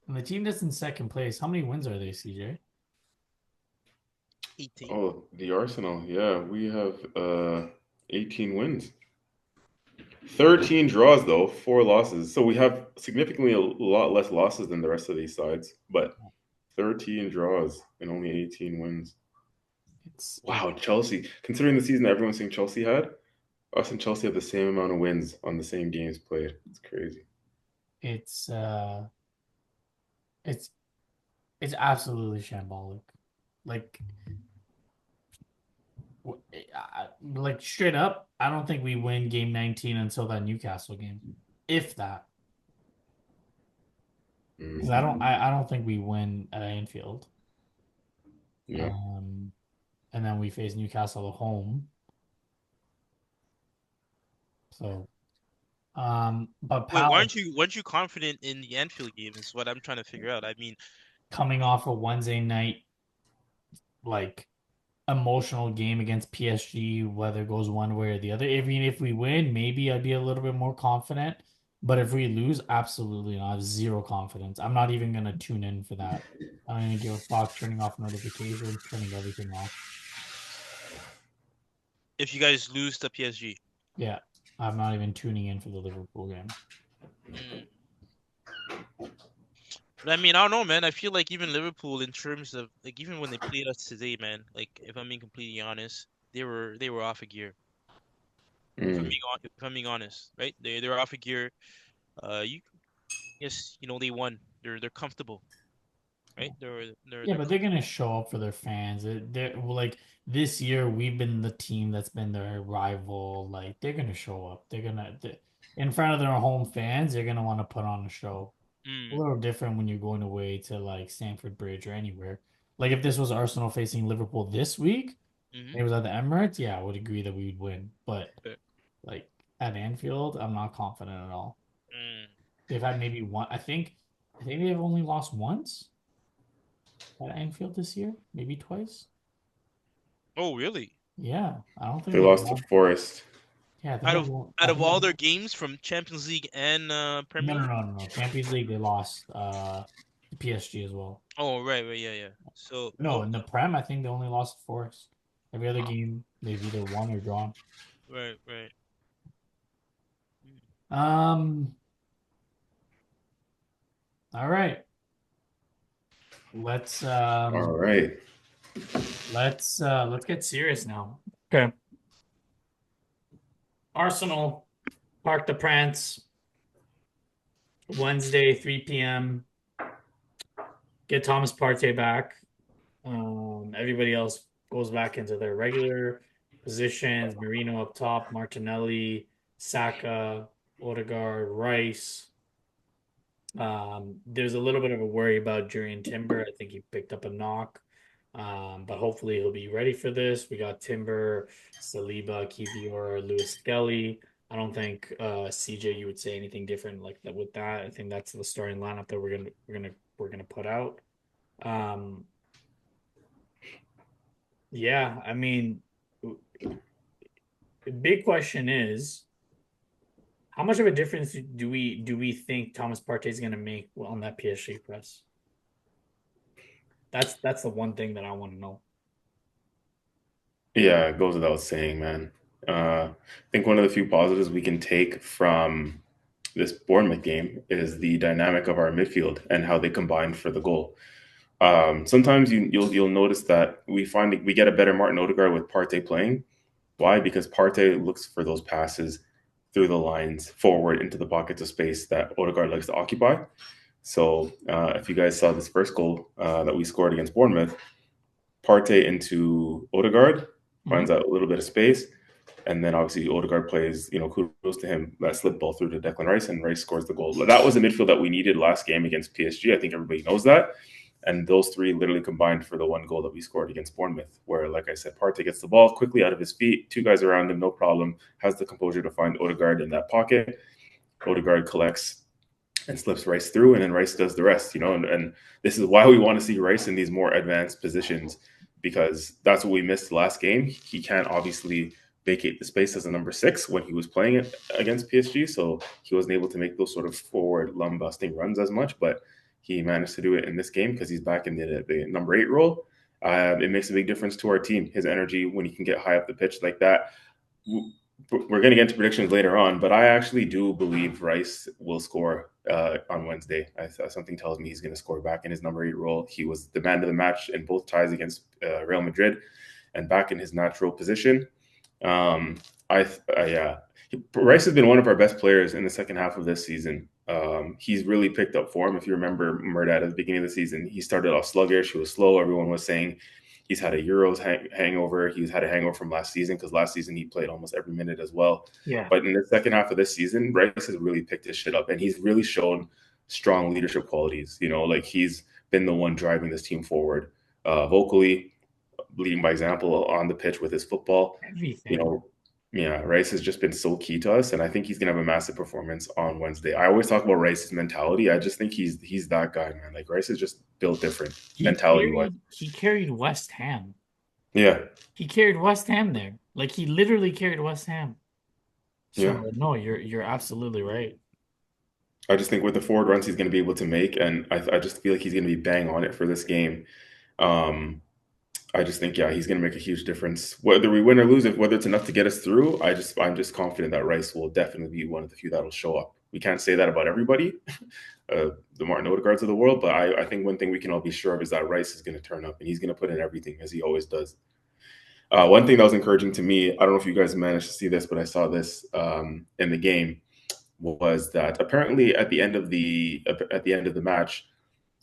And the team that's in second place, how many wins are they, CJ? 18. Oh, the Arsenal. Yeah, we have 18 wins. 13 draws though, 4 losses. So we have significantly a lot less losses than the rest of these sides, but 13 draws and only 18 wins. It Wow, Chelsea. Considering the season that everyone's saying Chelsea had, us and Chelsea have the same amount of wins on the same games played. It's crazy. it's it's it's absolutely shambolic. Like like straight up, I don't think we win game 19 until that Newcastle game, if that. Because Mm, I don't think we win at Anfield. yeah. Um, and then we face Newcastle at home. So, but Wait, Pal weren't you confident in the Anfield game? Is what I'm trying to figure out. I mean, coming off a Wednesday night like emotional game against PSG, whether it goes one way or the other. Even if we win, maybe I'd be a little bit more confident. But if we lose, absolutely not. I have zero confidence. I'm not even gonna tune in for that. I don't even give a fuck. Turning off notifications, turning everything off. if you guys lose to PSG. Yeah, I'm not even tuning in for the Liverpool game. Mm. But I mean, I don't know, man. I feel like even Liverpool, in terms of like, even when they played us today, man. Like, if I'm being completely honest, they were off a gear. Mm. If I'm being honest, right? They're off a gear. You Yes, they won. They're comfortable, right? Yeah, They're but they're comfortable. gonna show up for their fans. They're well, like this year, we've been the team that's been their rival. Like they're gonna show up. In front of their home fans. They're gonna want to put on a show. A Mm, little different when you're going away to like Stamford Bridge or anywhere. Like if this was Arsenal facing Liverpool this week, mm-hmm. and it was at the Emirates, yeah, I would agree that we would win. But But, like at Anfield, I'm not confident at all. mm. They've had maybe one. I think they've only lost once at Anfield this year, maybe twice. Oh, really? Yeah, I don't think They they've lost to won. Forest. Yeah, I think Out I've of won. out I of think I've all their won. games from Champions League and No, Premier no, League? no, no, no. Champions League, they lost to PSG as well. Oh, right, right, yeah, yeah. So, No, oh, in the Prem, I think they only lost to Forest. Every other wow. game, they've either won or drawn. Right, right. Mm. Um, all right. Let's All um right. let's get serious now. Okay. Arsenal, Parc de France, Wednesday, 3 p.m. Get Thomas Partey back. Everybody else goes back into their regular positions. Merino up top, Martinelli, Saka, Odegaard, Rice. There's a little bit of a worry about Jurriën Timber. I think he picked up a knock. But hopefully he'll be ready for this. We got Timber, Saliba, Kivior, Lewis Skelly. I don't think CJ you would say anything different like that with that. I think that's the starting lineup that we're gonna put out. Um, yeah, I mean, the big question is how much of a difference do we think Thomas Partey is gonna make on that PSG press? That's the one thing that I want to know. Yeah, it goes without saying, man. I think one of the few positives we can take from this Bournemouth game is the dynamic of our midfield and how they combined for the goal. Sometimes you'll notice that we get a better Martin Odegaard with Partey playing. Why? Because Partey looks for those passes through the lines forward into the pockets of space that Odegaard likes to occupy. So if you guys saw this first goal that we scored against Bournemouth, Partey into Odegaard Mhm. finds out a little bit of space, and then obviously Odegaard plays, kudos to him, that slip ball through to Declan Rice, and Rice scores the goal. But that was the midfield that we needed last game against PSG. I think everybody knows that. And those three literally combined for the one goal that we scored against Bournemouth, where, like I said, Partey gets the ball quickly out of his feet, two guys around him, no problem, has the composure to find Odegaard in that pocket. Odegaard collects and slips Rice through, and then Rice does the rest. And this is why we want to see Rice in these more advanced positions, because that's what we missed last game. He can't obviously vacate the space as a number 6 when he was playing it against PSG, so he wasn't able to make those sort of forward lum busting runs as much, but he managed to do it in this game because he's back in the number 8 role. It makes a big difference to our team. His energy when he can get high up the pitch like that. we're going to get into predictions later on, but I actually do believe Rice will score on Wednesday. Something tells me he's going to score back in his number 8 role. He was the man of the match in both ties against Real Madrid, and back in his natural position. Um, yeah, Rice has been one of our best players in the second half of this season. He's really picked up form. If you remember Mehrdad at the beginning of the season, he started off sluggish. He was slow. Everyone was saying he's had a Euros hangover. He's had a hangover from last season because last season he played almost every minute as well. Yeah. But in the second half of this season, Rice has really picked his shit up, and he's really shown strong leadership qualities. You know, like he's been the one driving this team forward, vocally, leading by example on the pitch with his football. You Everything. know, yeah, Rice has just been so key to us, and I think he's gonna have a massive performance on Wednesday. I always talk about Rice's mentality. I just think he's that guy, man. Like Rice is just built different mentality wise. He carried West Ham. Yeah, He carried West Ham there. Like he literally carried West Ham. yeah. So no, you're absolutely right. I just think with the forward runs he's going to be able to make, and I just feel like he's going to be bang on it for this game. Um, I just think, yeah, he's going to make a huge difference. Whether we win or lose, whether it's enough to get us through, I'm just confident that Rice will definitely be one of the few that'll show up. We can't say that about everybody, the Martin Odegaards of the world, but I think one thing we can all be sure of is that Rice is going to turn up and he's going to put in everything as he always does. One thing that was encouraging to me, I don't know if you guys managed to see this, but I saw this in the game, was that apparently at the end of the match,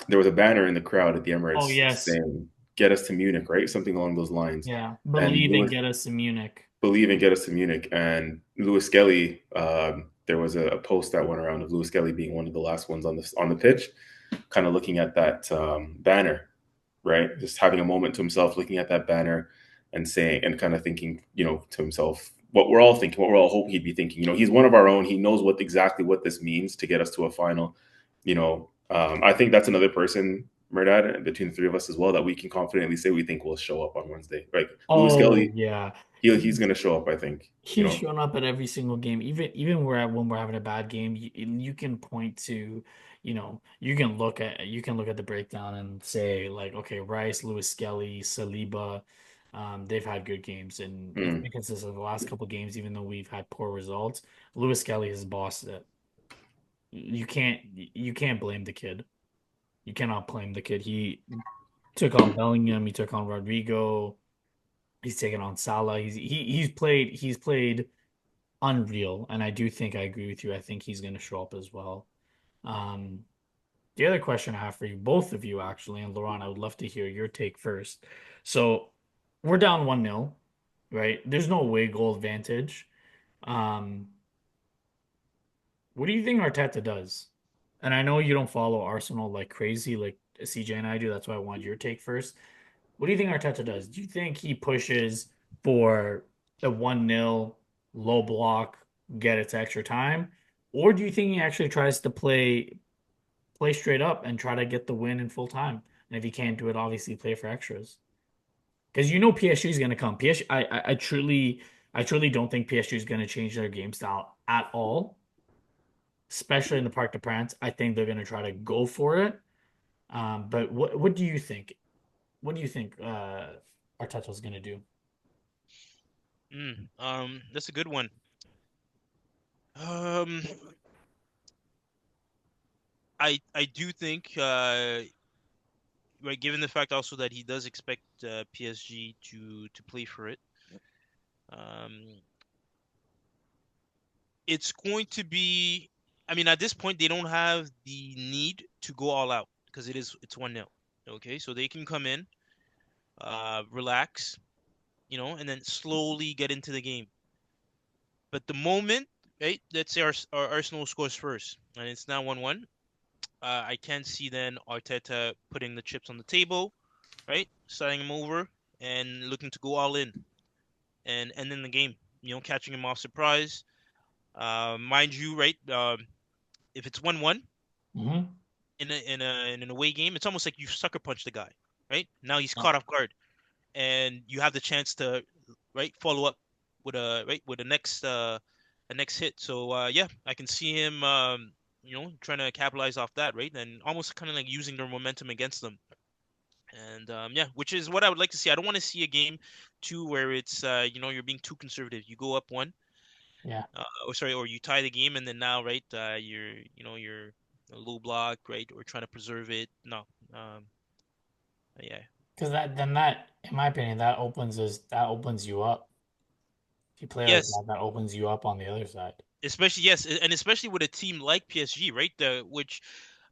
there was a banner in the crowd at the Oh Emirates yes. saying "Get us to Munich," right? Something along those lines. Yeah. And Believe and Lewis get us to Munich. believe and get us to Munich. And Lewis Skelly, there was a post that went around of Lewis Skelly being one of the last ones on the pitch, kind of looking at that banner, right? Just having a moment to himself, looking at that banner, and saying and kind of thinking, you know, to himself what we're all thinking, what we're all hoping he'd be thinking. You know, he's one of our own. He knows what exactly what this means to get us to a final. You know, I think that's another person, Mehrdad, between the three of us as well, that we can confidently say we think will show up on Wednesday. Like Lewis Oh Kelly, yeah. he's going to show up. I think. You He's know. shown up at every single game. Even when we're having a bad game, you can point to, you can look at the breakdown and say like, okay, Rice, Lewis Skelly, Saliba, they've had good games and it's Mm, been consistent the last couple games, even though we've had poor results. Lewis Skelly has bossed it. You can't blame the kid. You cannot blame the kid. He took on Bellingham, he took on Rodrigo, he's taken on Salah. He's played unreal. And I do think I agree with you. I think he's going to show up as well. Um, the other question I have for you, both of you actually, and Laurent, I would love to hear your take first. So we're down 1-0, right? There's no away goal advantage. Um, what do you think Arteta does? And I know you don't follow Arsenal like crazy, like CJ and I do. That's why I want your take first. What do you think Arteta does? Do you think he pushes for the 1-0 low block, get it to extra time? Or do you think he actually tries to play straight up and try to get the win in full time? And if he can't do it, obviously play for extras. Because you know PSG is going to come. PSG, I truly don't think PSG is going to change their game style at all, especially in the Parc de France. I think they're going to try to go for it. But what do you think? What do you think Arteta's going to do? That's a good one. Um, I do think, right, given the fact also that he does expect PSG to play for it, um, it's going to be. I mean, at this point, they don't have the need to go all out because it's 1-0. Okay, so they can come in, relax, and then slowly get into the game. But the moment, right, let's say our Arsenal scores first, and it's now 1-1. I can see then Arteta putting the chips on the table, right, starting him over and looking to go all in and ending the game. Catching him off surprise. Mind you, right, if it's 1-1 Hmm. in an away game, it's almost like you sucker punch the guy, right? Now he's caught off guard, and you have the chance to, right, follow up with a next hit. So yeah, I can see him, trying to capitalize off that, right, and almost kind of like using their momentum against them. And yeah, which is what I would like to see. I don't want to see a game too where it's you're being too conservative. You go up one, Yeah. or you tie the game, and then now, right, you're a low block, right, or trying to preserve it. No, um, yeah, Because that, in my opinion, that opens you up. If you play like yes, that, that opens you up on the other side. especially yes, and especially with a team like PSG, right, which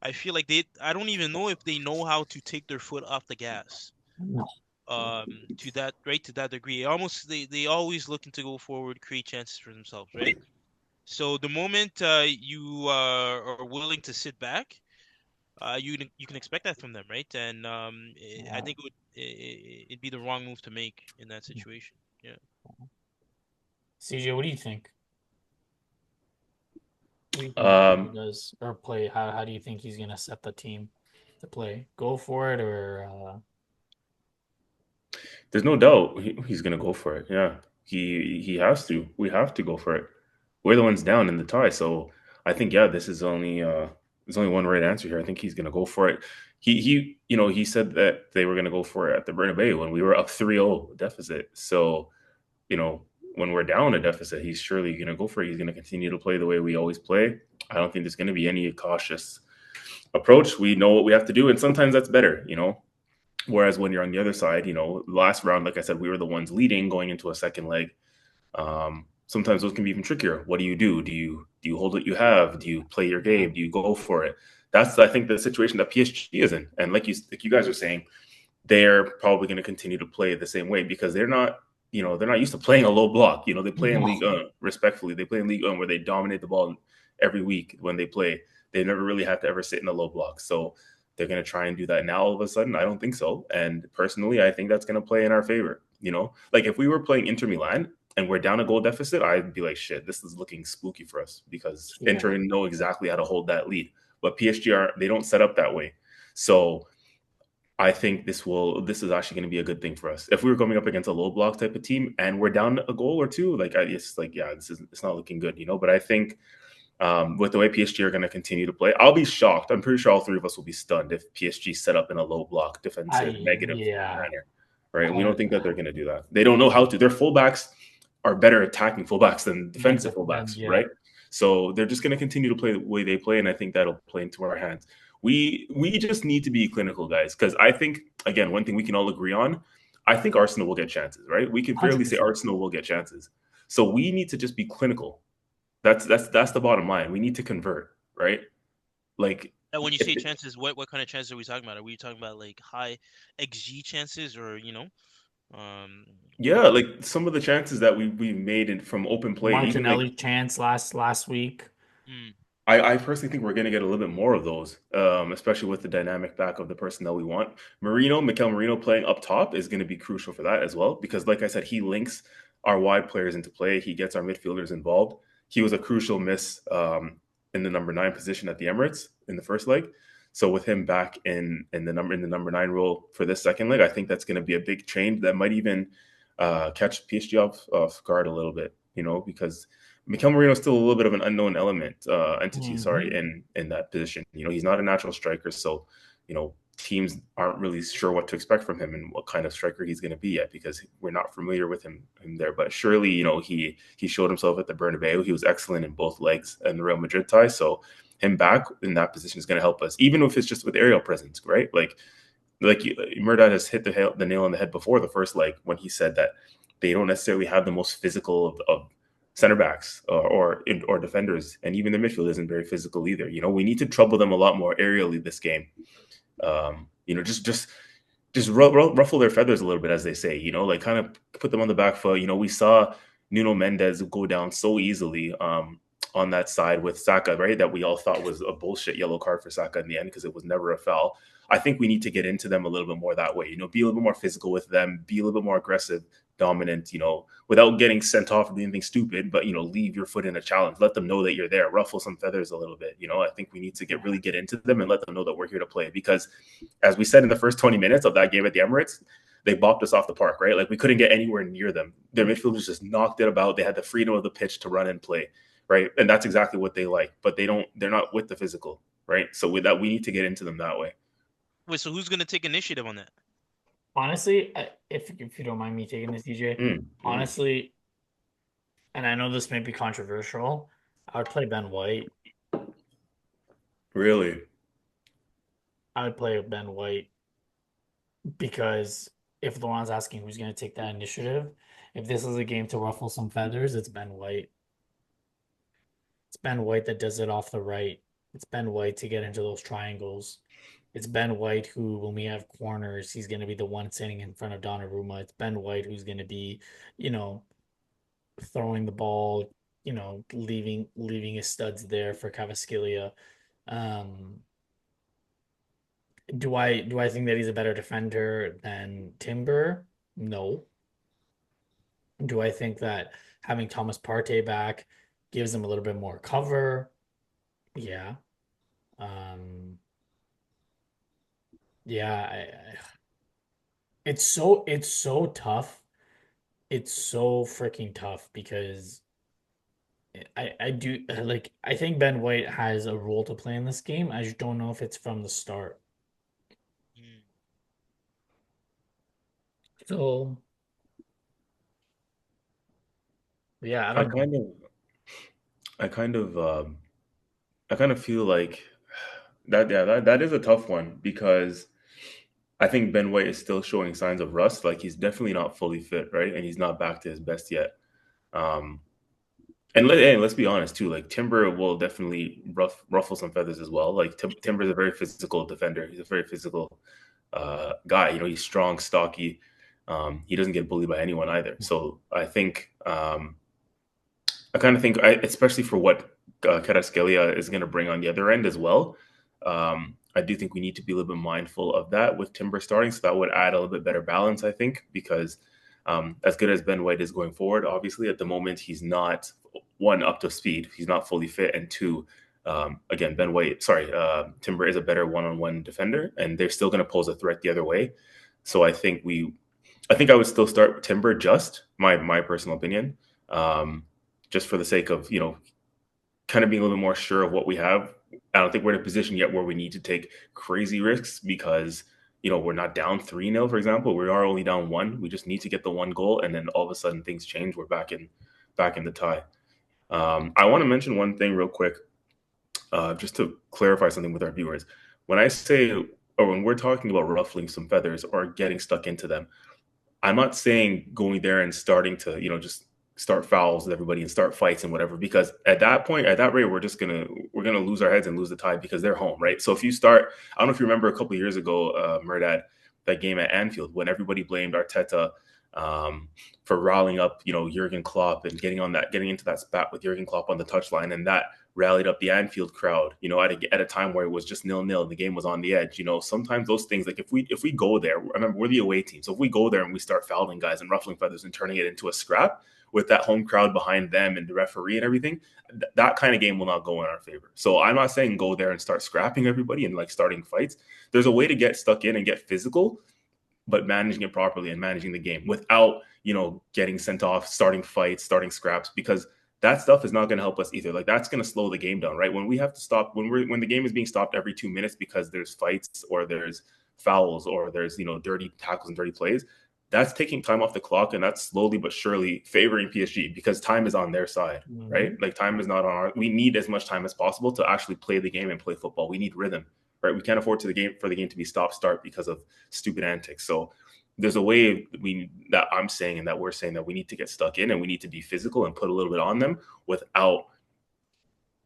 I feel like I don't even know if they know how to take their foot off the gas. No. To that right, to that degree, almost they always looking to go forward, create chances for themselves, right? So the moment you are willing to sit back, you can expect that from them, right? And I Yeah. think it'd be the wrong move to make in that situation. Yeah. CJ, what do you think? What do you think he Um, does or play? How do you think he's gonna set the team to play? Go for it or there's no doubt he's gonna go for it. Yeah, he has to. We have to go for it. We're the ones down in the tie, so I think yeah, this is only there's only one right answer here. I think he's gonna go for it. He said that they were gonna go for it at the Bernabeu when we were up 3-0 deficit. So you know when we're down a deficit, he's surely gonna go for it. He's gonna continue to play the way we always play. I don't think there's gonna be any cautious approach. We know what we have to do, and sometimes that's better. Whereas when you're on the other side, last round, like I said, we were the ones leading going into a second leg. Sometimes those can be even trickier. What do you do? Do you hold what you have? Do you play your yeah, game? Do you go for it? That's I think the situation that PSG is in. And like you guys are saying, they're probably going to continue to play the same way because they're not used to playing a low block. They play in no, League respectfully. They play in League where they dominate the ball every week when they play. They never really have to ever sit in a low block. So they're going to try and do that now all of a sudden. I don't think so. And personally, I think that's going to play in our favor. Like if we were playing Inter Milan and we're down a goal deficit, I'd be like, shit, this is looking spooky for us because yeah, Inter know exactly how to hold that lead. But PSG they don't set up that way. So I think this is actually going to be a good thing for us. If we were coming up against a low block type of team and we're down a goal or two, it's like, yeah, it's not looking good. But I think with the way PSG are going to continue to play, I'll be shocked. I'm pretty sure all three of us will be stunned if PSG set up in a low block defensive negative yeah, manner, right? We don't 100 think that they're going to do that. They don't know how to. Their fullbacks are better attacking fullbacks than defensive then fullbacks, yeah, right? So they're just going to continue to play the way they play, and I think that'll play into our hands. We just need to be clinical, guys, because I think again one thing we can all agree on. I think Arsenal will get chances, right? We can fairly say 100%. Arsenal will get chances. So we need to just be clinical. That's the bottom line. We need to convert, right? Like, And when you if, say chances, what kind of chances are we talking about? Are we talking about like high XG chances, or um, yeah, like some of the chances that we made from open play, even like Martinelli chance last week. mm, I personally think we're going to get a little bit more of those, especially with the dynamic back of the personnel we want. Mikel Merino playing up top is going to be crucial for that as well, because like I said, he links our wide players into play. He gets our midfielders involved. He was a crucial miss in the number 9 position at the Emirates in the first leg. So with him back in the number 9 role for this second leg, I think that's going to be a big change that might even catch PSG off guard a little bit, because Mikel Merino is still a little bit of an unknown entity, sorry, Hmm. in that position. He's not a natural striker, so teams aren't really sure what to expect from him and what kind of striker he's going to be yet because we're not familiar with him there. But surely, he showed himself at the Bernabeu. He was excellent in both legs and the Real Madrid tie. So him back in that position is going to help us, even if it's just with aerial presence, right? Like Mehrdad has hit the nail on the head before the first leg when he said that they don't necessarily have the most physical of center backs or defenders, and even the midfield isn't very physical either. We need to trouble them a lot more aerially this game. Just ruffle their feathers a little bit, as they say. Like kind of put them on the back foot. We saw Nuno Mendes go down so easily on that side with Saka, right? That we all thought was a bullshit yellow card for Saka in the end because it was never a foul. I think we need to get into them a little bit more that way. Be a little bit more physical with them, be a little bit more aggressive, dominant. Without getting sent off or doing anything stupid, but leave your foot in a challenge. Let them know that you're there. Ruffle some feathers a little bit. I think we need to really get into them and let them know that we're here to play because as we said in the first 20 minutes of that game at the Emirates, they bopped us off the park, right? Like we couldn't get anywhere near them. Their midfielders just knocked it about. They had the freedom of the pitch to run and play, right? And that's exactly what they like. But they're not with the physical, right? So with that, we need to get into them that way. wait, so who's gonna take initiative on that? Honestly, if you don't mind me taking this, DJ, Mm, mm. honestly, and I know this may be controversial, I would play Ben White. Really? I would play Ben White because if Laurent's asking who's going to take that initiative, if this is a game to ruffle some feathers, it's Ben White. It's Ben White that does it off the right. It's Ben White to get into those triangles. It's Ben White who, when we have corners, he's going to be the one sitting in front of Donnarumma. It's Ben White who's going to be, you know, throwing the ball, leaving his studs there for Cavaskelia. Um, do I think that he's a better defender than Timber? No. Do I think that having Thomas Partey back gives him a little bit more cover? Yeah. Um, yeah, it's so tough. It's so freaking tough because I do like I think Ben White has a role to play in this game. I just don't know if it's from the start. Mm. So yeah, I I don't know. kind of, I kind of, I kind of feel like that is a tough one because I think Ben White is still showing signs of rust. Like he's definitely not fully fit, right? And he's not back to his best yet. Um, and let's be honest too. Like Timber will definitely ruffle some feathers as well. Like Timber is a very physical defender. He's a very physical guy. You know, he's strong, stocky. He doesn't get bullied by anyone either. So I kind of think, especially for what Kvaratskhelia is going to bring on the other end as well. I do think we need to be a little bit mindful of that with Timber starting, so that would add a little bit better balance, I think, because as good as Ben White is going forward, obviously at the moment he's not one up to speed, he's not fully fit, and two, again, Timber is a better one-on-one defender, and they're still going to pose a threat the other way. So I think I would still start with Timber, just my personal opinion. Um, just for the sake of kind of being a little bit more sure of what we have. I don't think we're in a position yet where we need to take crazy risks because we're not down 3-0, for example. We are only down one. We just need to get the one goal, and then all of a sudden things change. We're back in the tie. I want to mention one thing real quick, just to clarify something with our viewers. When I say, or when we're talking about ruffling some feathers or getting stuck into them, I'm not saying going there and starting to, just start fouls with everybody and start fights and whatever, because at that point, at that rate, we're gonna lose our heads and lose the tie because they're home, right? So if you start, I don't know if you remember a couple of years ago, Mehrdad, that game at Anfield when everybody blamed Arteta for riling up, Jurgen Klopp and getting into that spat with Jurgen Klopp on the touchline, and that rallied up the Anfield crowd, at a time where it was just 0-0, the game was on the edge. Sometimes those things, like if we go there, remember we're the away team, so if we go there and we start fouling guys and ruffling feathers and turning it into a scrap with that home crowd behind them and the referee and everything, that kind of game will not go in our favor. So I'm not saying go there and start scrapping everybody and like starting fights. There's a way to get stuck in and get physical, but managing it properly and managing the game without, getting sent off, starting fights, starting scraps, because that stuff is not going to help us either. Like that's going to slow the game down, right? When we have to stop, when the game is being stopped every 2 minutes because there's fights or there's fouls or there's, dirty tackles and dirty plays, that's taking time off the clock, and that's slowly but surely favoring PSG because time is on their side, right? Mhm. Like time is not on our. We need as much time as possible to actually play the game and play football. We need rhythm, right? We can't afford for the game to be stop start because of stupid antics. So there's a way that I'm saying and that we're saying that we need to get stuck in and we need to be physical and put a little bit on them without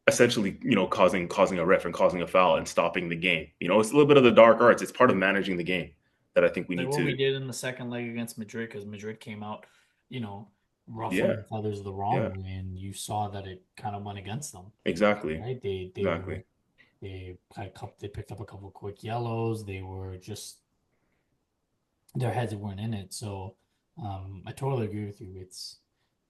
essentially, causing a ref and causing a foul and stopping the game. It's a little bit of the dark arts. It's part of managing the game that I think we Like need what we to. did in the second leg against Madrid, because Madrid came out, you know, Yeah, ruffling feathers the wrong yeah, way, and you saw that it kind of went against them, exactly, right? exactly. They picked up a couple quick yellows. They were just their heads weren't in it. So I totally agree with you.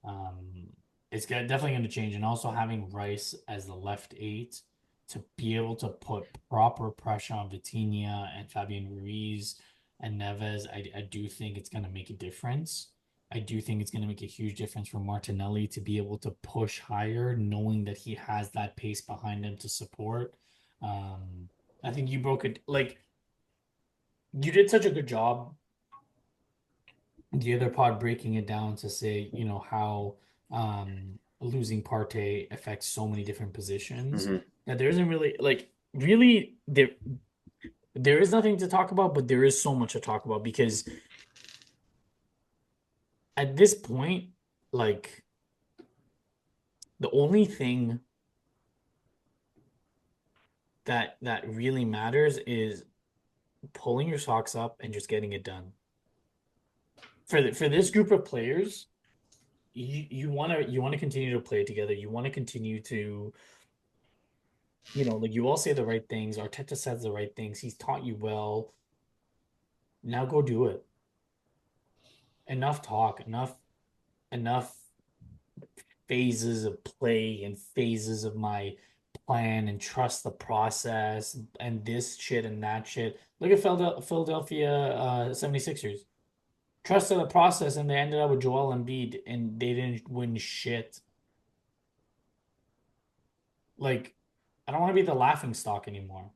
Um, definitely going to change, and also having Rice as the left eight to be able to put proper pressure on Vitinha and Fabian Ruiz and Neves, I do think it's going to make a difference. I do think it's going to make a huge difference for Martinelli to be able to push higher, knowing that he has that pace behind him to support. Um, I think you broke it like you did such a good job the other pod breaking it down to say, how Losing Partey affects so many different positions Hmm. that there isn't really like really there is nothing to talk about, but there is so much to talk about because at this point, like the only thing that really matters is pulling your socks up and just getting it done. For this group of players, you want to continue to play together. You want to continue to, like you all say the right things. Arteta says the right things. He's taught you well. Now go do it. Enough talk, enough phases of play and phases of my plan and trust the process and this shit and that shit. Look at Philadelphia 76ers. Trusted the process and they ended up with Joel Embiid and they didn't win shit. Like, I don't want to be the laughing stock anymore.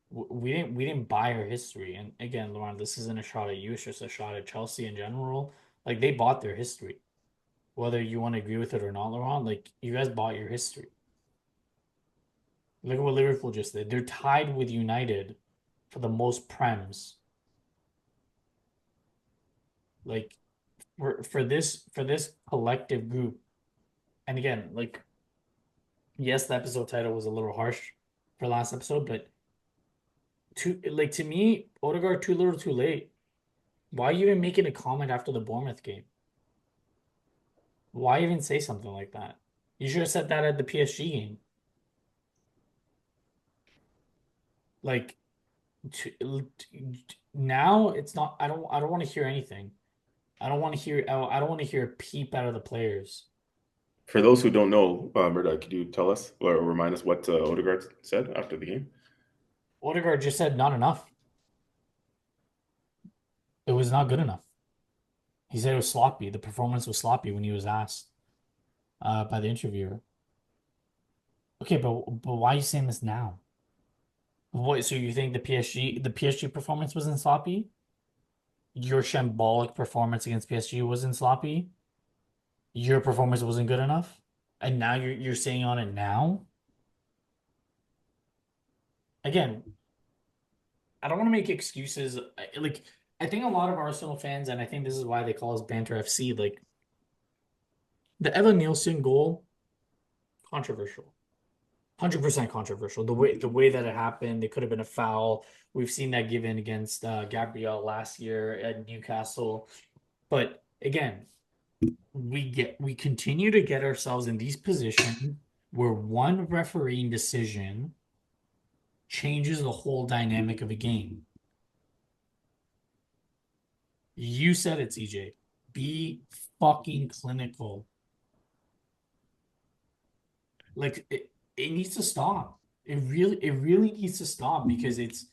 We didn't buy our history. And again, Lauren, this isn't a shot at you, it's just a shot at Chelsea in general. Like they bought their history. Whether you want to agree with it or not, Laurent, like you guys bought your history. Look at what Liverpool just did. They're tied with United for the most prems. Like for this collective group. And again, like yes, the episode title was a little harsh for last episode, but to me, Odegaard too little, too late. Why are you even making a comment after the Bournemouth game? Why even say something like that? You should have said that at the PSG game. Like now it's not I don't want to hear anything. I don't want to hear a peep out of the players. For those who don't know, Mehrdad, could you tell us or remind us what Odegaard said after the game? Odegaard just said not enough. It was not good enough. He said it was sloppy. The performance was sloppy when he was asked by the interviewer. Okay, but why are you saying this now? What, so you think the PSG performance wasn't sloppy? Your shambolic performance against PSG wasn't sloppy? Your performance wasn't good enough? And now you're saying on it now? Again, I don't want to make excuses. Like I think a lot of Arsenal fans, and I think this is why they call us Banter FC, like the Evan Nielsen goal, controversial. 100% controversial. The way that it happened, it could have been a foul. We've seen that given against Gabriel last year at Newcastle. But again, we continue to get ourselves in these positions where one refereeing decision changes the whole dynamic of a game. You said it, CJ. Be fucking clinical. Like it needs to stop. It really needs to stop because it's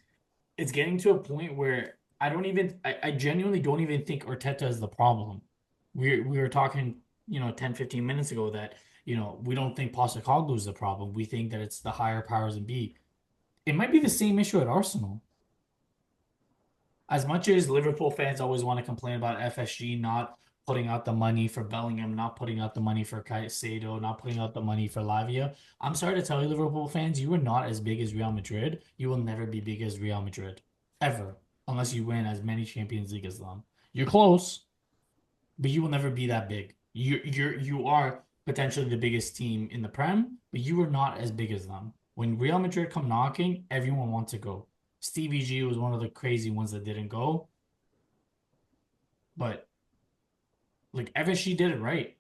getting to a point where I genuinely don't even think Arteta is the problem. We were talking, 10, 15 minutes ago that, we don't think Postecoglou is the problem. We think that it's the higher powers in B. It might be the same issue at Arsenal. As much as Liverpool fans always want to complain about FSG not putting out the money for Bellingham, not putting out the money for Caicedo, not putting out the money for Lavia, I'm sorry to tell you, Liverpool fans, you are not as big as Real Madrid. You will never be big as Real Madrid, ever, unless you win as many Champions League as them. You're close, but you will never be that big. You are potentially the biggest team in the Prem, but you are not as big as them. When Real Madrid come knocking, everyone wants to go. Stevie G was one of the crazy ones that didn't go, but like FSG did it right.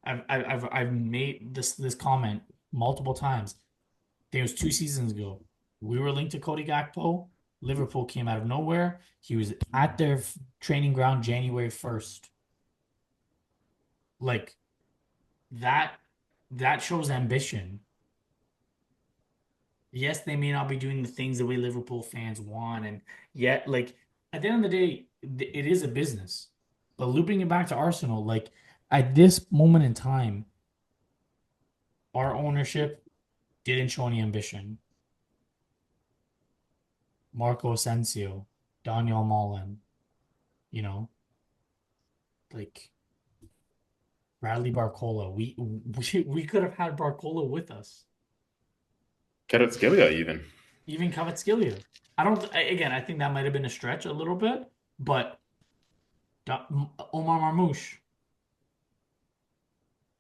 I've made this comment multiple times. I think it was 2 seasons ago. We were linked to Cody Gakpo. Liverpool came out of nowhere. He was at their training ground January 1st. Like that that shows ambition. Yes, they may not be doing the things the way Liverpool fans want, and yet, like at the end of the day, it is a business. But looping it back to Arsenal, like at this moment in time, our ownership didn't show any ambition. Marco Asensio, Daniel Mullen, you know, like Bradley Barcola. We could have had Barcola with us. Kvaratskhelia even. Even Kvaratskhelia. I don't. Again, I think that might have been a stretch a little bit, but Omar Marmoush.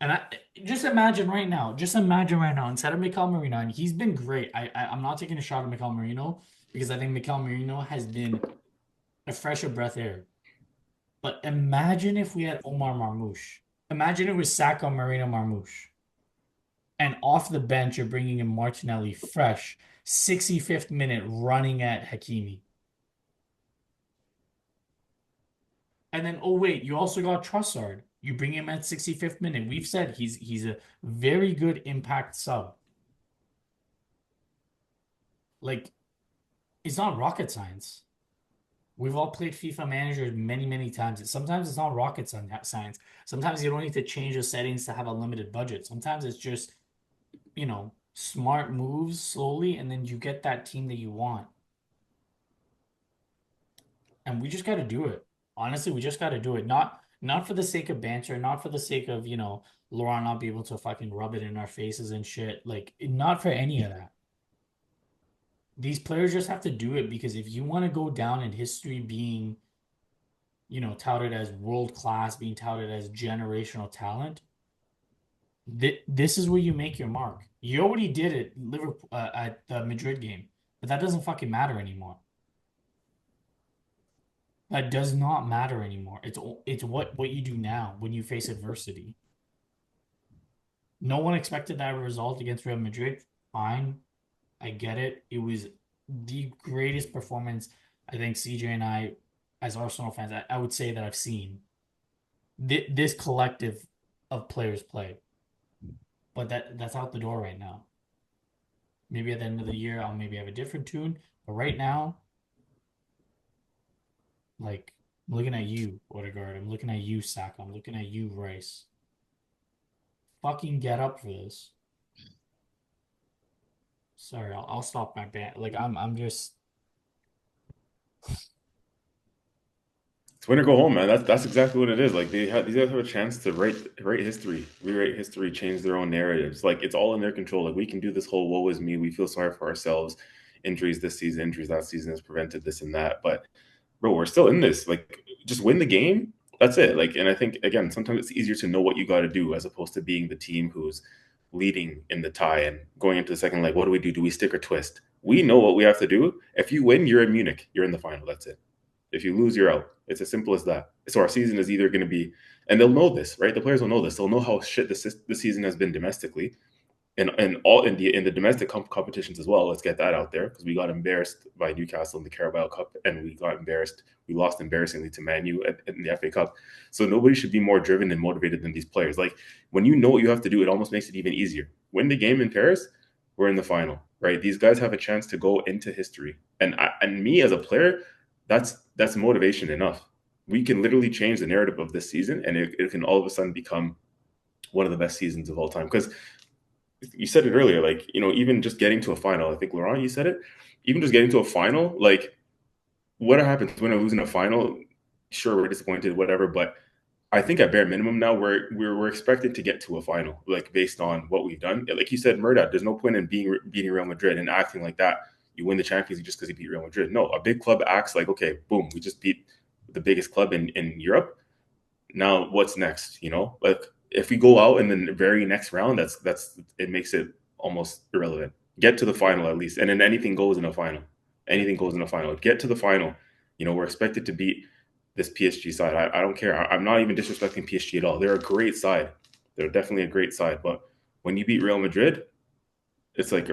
And just imagine right now. Just imagine right now. Instead of Mikel Merino, and he's been great. I'm not taking a shot at Mikel Merino because I think Mikel Merino has been a fresh of breath air. But imagine if we had Omar Marmoush. Imagine it was Saka Marino Marmoush. And off the bench, you're bringing in Martinelli fresh, 65th minute running at Hakimi. And then, oh wait, you also got Trossard. You bring him at 65th minute. We've said he's a very good impact sub. Like, it's not rocket science. We've all played FIFA Manager many, many times. Sometimes it's not rocket science. Sometimes you don't need to change the settings to have a limited budget. Sometimes it's just, smart moves slowly, and then you get that team that you want. And we just got to do it. Honestly, we just got to do it. Not for the sake of banter, not for the sake of, Laurent not be able to fucking rub it in our faces and shit. Like, not for any of that. These players just have to do it because if you want to go down in history being, touted as world class, being touted as generational talent, this is where you make your mark. You already did it Liverpool at the Madrid game, but that doesn't fucking matter anymore. That does not matter anymore. It's what you do now when you face adversity. No one expected that result against Real Madrid. Fine, I get it. It was the greatest performance I think CJ and I, as Arsenal fans, I would say that I've seen this collective of players play. But that's out the door right now. Maybe at the end of the year, I'll maybe have a different tune. But right now, like, I'm looking at you, Odegaard. I'm looking at you, Saka. I'm looking at you, Rice. Fucking get up for this. Sorry, I'll stop my band. Like, I'm just. It's win or go home, man. That's exactly what it is. Like these guys have a chance to write history, rewrite history, change their own narratives. Like it's all in their control. Like we can do this whole "woe is me." We feel sorry for ourselves. Injuries this season, injuries last season has prevented this and that. But bro, we're still in this. Like just win the game. That's it. Like, and I think again, sometimes it's easier to know what you got to do as opposed to being the team who's leading in the tie and going into the second leg. What do we do? Do we stick or twist? We know what we have to do. If you win, you're in Munich. You're in the final. That's it. If you lose, you're out. It's as simple as that. So our season is either going to be, and they'll know this, right? The players will know this. They'll know how shit the season has been domestically, and all in the domestic competitions as well. Let's get that out there because we got embarrassed by Newcastle in the Carabao Cup, and we got embarrassed. We lost embarrassingly to Man U in the FA Cup. So nobody should be more driven and motivated than these players. Like when you know what you have to do, it almost makes it even easier. Win the game in Paris, we're in the final, right? These guys have a chance to go into history, and me as a player, that's motivation enough. We can literally change the narrative of this season, and it can all of a sudden become one of the best seasons of all time. Because you said it earlier, like even just getting to a final. I think Laurent, you said it. Even just getting to a final, like what happens when I lose in a final? Sure, we're disappointed, whatever. But I think at bare minimum now we're expected to get to a final, like based on what we've done. Like you said, Mehrdad, there's no point in beating Real Madrid and acting like that. You win the Champions League just because you beat Real Madrid. No, a big club acts like, okay, boom, we just beat the biggest club in Europe. Now what's next? Like if we go out in the very next round, that's it makes it almost irrelevant. Get to the final at least, and then anything goes in a final. Anything goes in a final. Get to the final. We're expected to beat this PSG side. I don't care. I'm not even disrespecting PSG at all. They're a great side. They're definitely a great side. But when you beat Real Madrid, it's like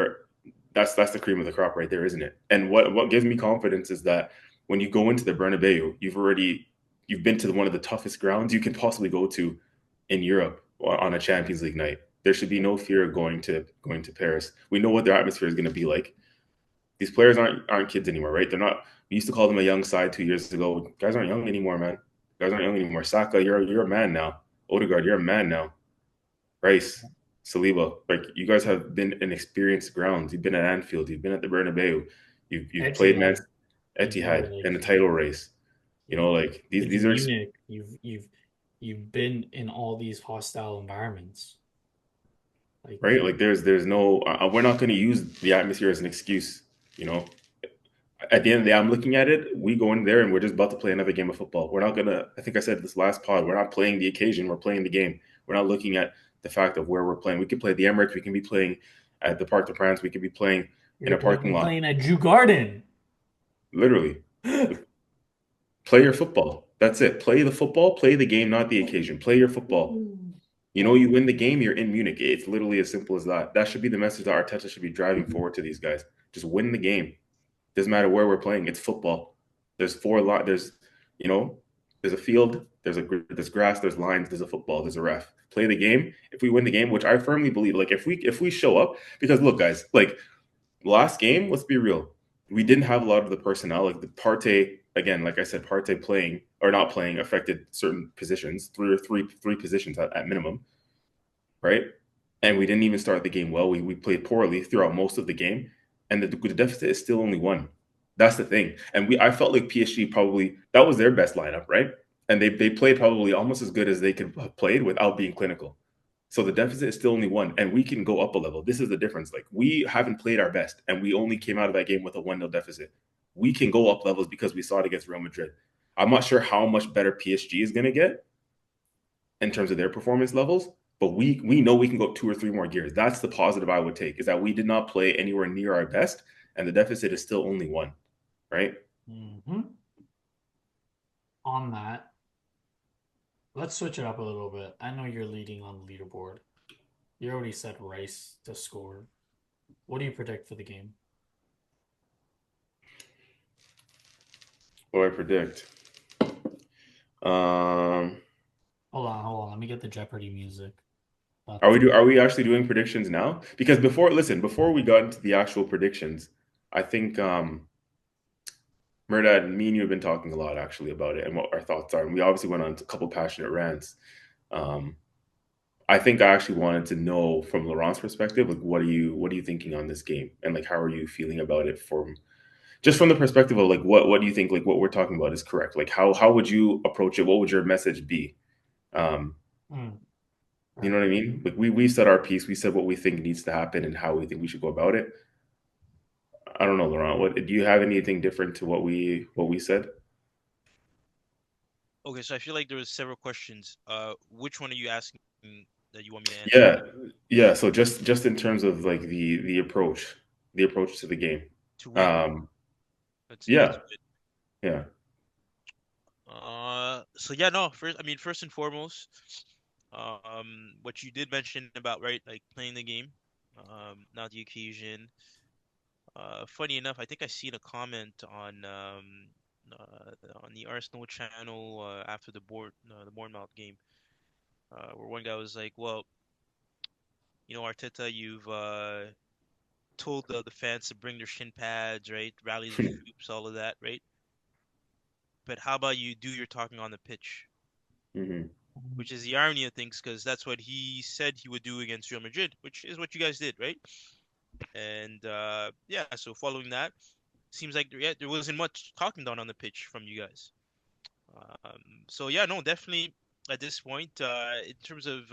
that's the cream of the crop right there, isn't it? And what gives me confidence is that when you go into the Bernabeu, you've been to one of the toughest grounds you can possibly go to in Europe on a Champions League night. There should be no fear of going to Paris. We know what their atmosphere is going to be like. These players aren't kids anymore, right? They're not. We used to call them a young side 2 years ago. Guys aren't young anymore, man. Guys aren't young anymore. Saka, you're a man now. Odegaard, you're a man now. Rice, Saliba, like you guys have been in experienced grounds. You've been at Anfield. You've been at the Bernabeu. You've played Man Before, Etihad in like, the title race. like Like these like these are Munich, you've You've been in all these hostile environments. Like, right? Like there's no we're not going to use the atmosphere as an excuse, you know. At the end of the day, I'm looking at it. We go in there and we're just about to play another game of football. We're not gonna. I think I said this last pod. We're not playing the occasion. We're playing the game. We're not looking at the fact of where we're playing. We could play at the Emirates. We can be playing at the Parc de France. We could be playing in a parking we're lot. playing at Jew Garden. Literally, play your football. That's it. Play the football. Play the game, not the occasion. Play your football. You know, you win the game, you're in Munich. It's literally as simple as that. That should be the message that Arteta should be driving forward to these guys. Just win the game. Doesn't matter where we're playing. It's football. There's four lot. There's, you know, there's a field. There's grass. There's lines. There's a football. There's a ref. Play the game. If we win the game, which I firmly believe, like if we show up, because look, guys, like last game, let's be real, we didn't have a lot of the personnel. Like the Partey again, like I said, Partey playing or not playing affected certain positions, three positions at minimum, right? And we didn't even start the game well. We played poorly throughout most of the game, and the deficit is still only one. That's the thing. And I felt like PSG probably that was their best lineup, right? And they played probably almost as good as they could have played without being clinical. So the deficit is still only one, and we can go up a level. This is the difference. Like we haven't played our best, and we only came out of that game with a 1-0 deficit. We can go up levels because we saw it against Real Madrid. I'm not sure how much better PSG is going to get in terms of their performance levels, but we know we can go up 2 or 3 more gears. That's the positive I would take is that we did not play anywhere near our best, and the deficit is still only one, right? Mm-hmm. On that, let's switch it up a little bit. I know you're leading on the leaderboard. You already said Rice to score. What do you predict for the game? What do I predict? Um, Hold on. Let me get the Jeopardy music. are we actually doing predictions now? Because before we got into the actual predictions, I think Mehrdad and me and you have been talking a lot actually about it and what our thoughts are. And we obviously went on a couple passionate rants. Um, I think I actually wanted to know from Laurent's perspective, like what are you thinking on this game, and like how are you feeling about it from just from the perspective of like what do you think like what we're talking about is correct? Like how would you approach it? What would your message be? Um, Mm, you know right. what I mean? Like we said our piece, we said what we think needs to happen and how we think we should go about it. I don't know, Laurent. What do you have anything different to what we said? Okay, so I feel like there was several questions. Which one are you asking that you want me to answer? Yeah, yeah. So just in terms of like the approach to the game. To win. Um, That's yeah, good. yeah. So yeah, no, first and foremost, what you did mention about, right, like playing the game, not the occasion. Funny enough, I think I seen a comment on the Arsenal channel after the Bournemouth game, where one guy was like, "Well, Arteta, you've told the fans to bring their shin pads, right? Rally the troops, all of that, right? But how about you do your talking on the pitch?" Hmm. Which is the irony of things, because that's what he said he would do against Real Madrid, which is what you guys did, right? And yeah, so following that, seems like there wasn't much talking down on the pitch from you guys. So yeah, no, definitely at this point, in terms of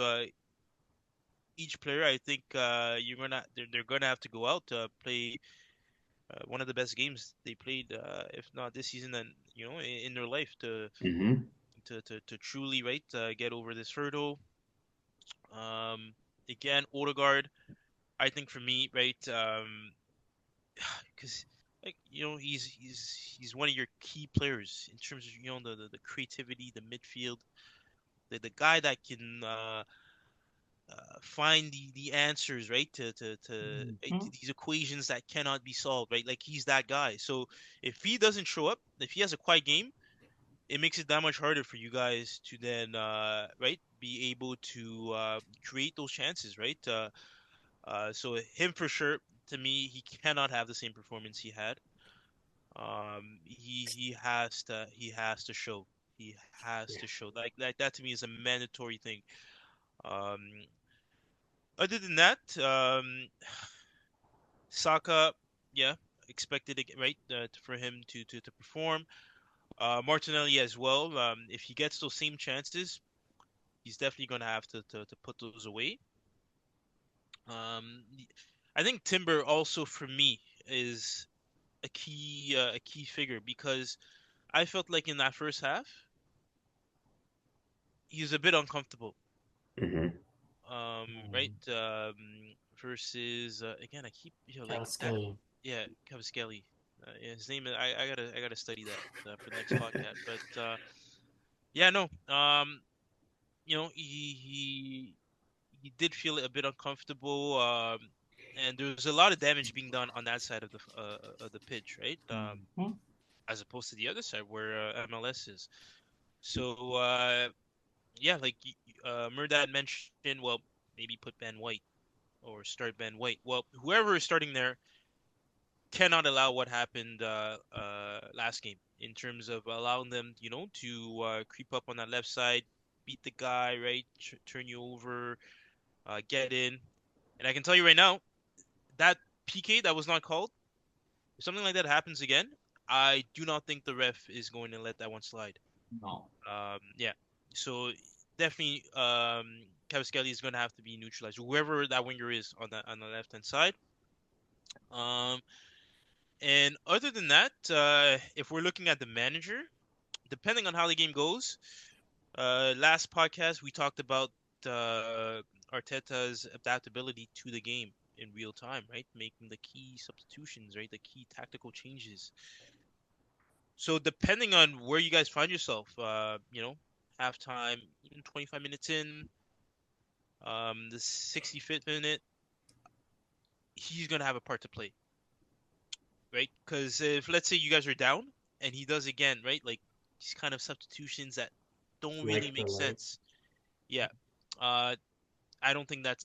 each player, I think they're gonna have to go out to play one of the best games they played, if not this season, then in their life Hmm. to truly, right, get over this hurdle. Um, Again, Odegaard, I think for me, right, because like he's one of your key players in terms of the creativity, the midfield, the guy that can find the answers, right, right, Mhm. to these equations that cannot be solved, right, like he's that guy. So if he doesn't show up, if he has a quiet game, it makes it that much harder for you guys to then right, be able to create those chances, right. So him for sure. To me, he cannot have the same performance he had. He has to show. He has Yeah. to show. Like that to me is a mandatory thing. Um, Other than that, Saka, yeah, expected it, right, for him to perform. Martinelli as well. If he gets those same chances, he's definitely gonna have to put those away. Um, I think Timber also for me is a key figure because I felt like in that first half he's a bit uncomfortable. Hmm. Right. Mm. Versus again, I keep like that. Cavaskilly. Yeah, Kevin. Yeah, his name is I gotta study that for the next podcast. But yeah, no. He did feel a bit uncomfortable. And there was a lot of damage being done on that side of the pitch, right? Mhm. As opposed to the other side where MLS is. So yeah, like Mehrdad mentioned, well, maybe put Ben White or start Ben White. Well, whoever is starting there cannot allow what happened last game in terms of allowing them, to creep up on that left side, beat the guy, right, turn you over, get in. And I can tell you right now, that PK that was not called, if something like that happens again, I do not think the ref is going to let that one slide. No. Yeah. So definitely, Kavaskelly is going to have to be neutralized. Whoever that winger is on the left hand side. Um, and other than that, if we're looking at the manager, depending on how the game goes, last podcast we talked about uh, Arteta's adaptability to the game in real time, right? Making the key substitutions, right? The key tactical changes. So depending on where you guys find yourself, halftime, even 25 minutes in, the 65th minute, he's gonna have a part to play, right? Because if let's say you guys are down and he does again, right? Like these kind of substitutions that don't really Like for make like. sense. Yeah. Uh, I don't think that's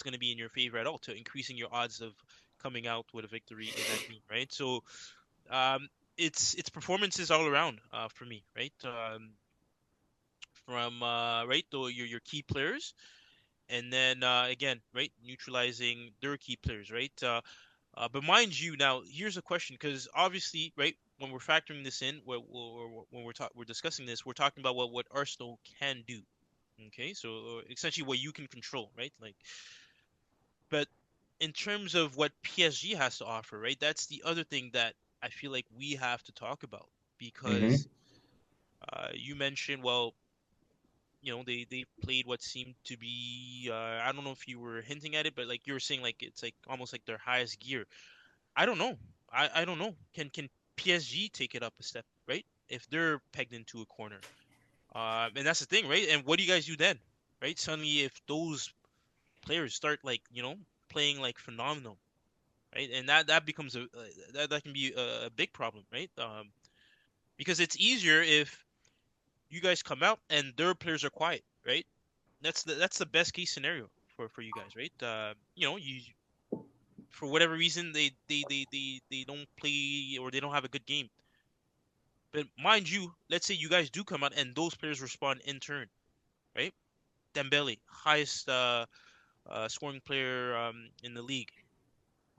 going to be in your favor at all to increasing your odds of coming out with a victory in that game, right? So, um, it's performances all around for me, right? From right, though your key players, and then again, right, neutralizing their key players, right? But mind you, now here's a question, because obviously, right, when we're factoring this in, when we're discussing this, we're talking about what Arsenal can do. Okay, so essentially what you can control, right? Like, but in terms of what PSG has to offer, right? That's the other thing that I feel like we have to talk about Hmm. because you mentioned, well, they played what seemed to be I don't know if you were hinting at it, but like you were saying, like it's like almost like their highest gear. I don't know. I don't know. Can PSG take it up a step, right? If they're pegged into a corner. And that's the thing, right? And what do you guys do then? Right? Suddenly if those players start like, playing like phenomenal, right? And that becomes that can be a big problem, right? Because it's easier if you guys come out and their players are quiet, right? That's the best case scenario for you guys, right? You for whatever reason they don't play or they don't have a good game. But mind you, let's say you guys do come out and those players respond in turn, right? Dembele, highest scoring player in the league.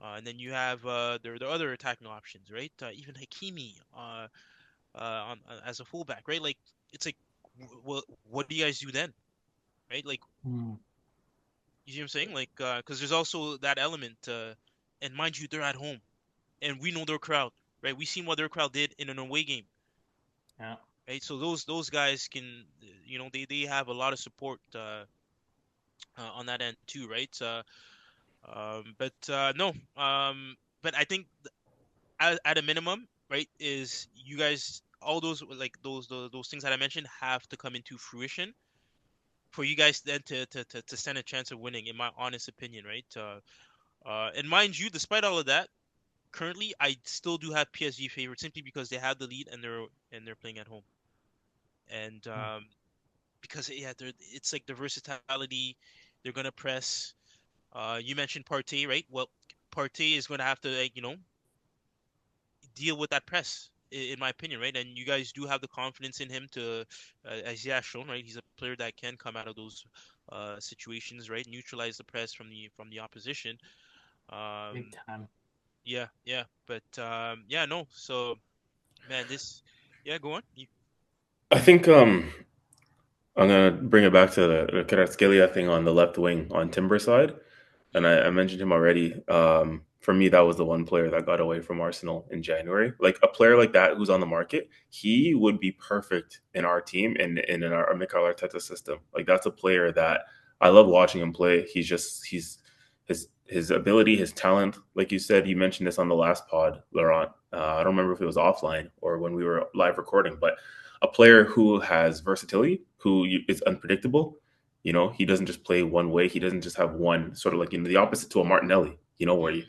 And then you have the other attacking options, right? Even Hakimi as a fullback, right? Like it's like, what do you guys do then, right? Like Mm. you see what I'm saying? Like because there's also that element, and mind you, they're at home, and we know their crowd, right? We seen what their crowd did in an away game, Yeah. right? So those guys can, they have a lot of support on that end too, right? But no, but I think at a minimum, right, is you guys all those like those things that I mentioned have to come into fruition for you guys then to stand a chance of winning, in my honest opinion, right? And mind you, despite all of that, currently I still do have PSG favored simply because they have the lead and they're playing at home, and Mm. because yeah, it's like the versatility, they're gonna press. You mentioned Partey, right? Well, Partey is gonna have to like deal with that press, in my opinion, right? And you guys do have the confidence in him to, as he has shown, right? He's a player that can come out of those situations, right? Neutralize the press from the opposition. Big Um, time. yeah, yeah, but yeah, no. So, man, yeah, go on. I think I'm gonna bring it back to the Kvaratskhelia thing on the left wing on Timber side, and I mentioned him already. For me, that was the one player that got away from Arsenal in January. Like a player like that who's on the market, he would be perfect in our team and in our Mikel Arteta system. Like that's a player that I love watching him play. He's his ability, his talent. Like you said, you mentioned this on the last pod, Laurent. I don't remember if it was offline or when we were live recording, but a player who has versatility, is unpredictable. You know, he doesn't just play one way. He doesn't just have one sort of like the opposite to a Martinelli. You know, where Yeah.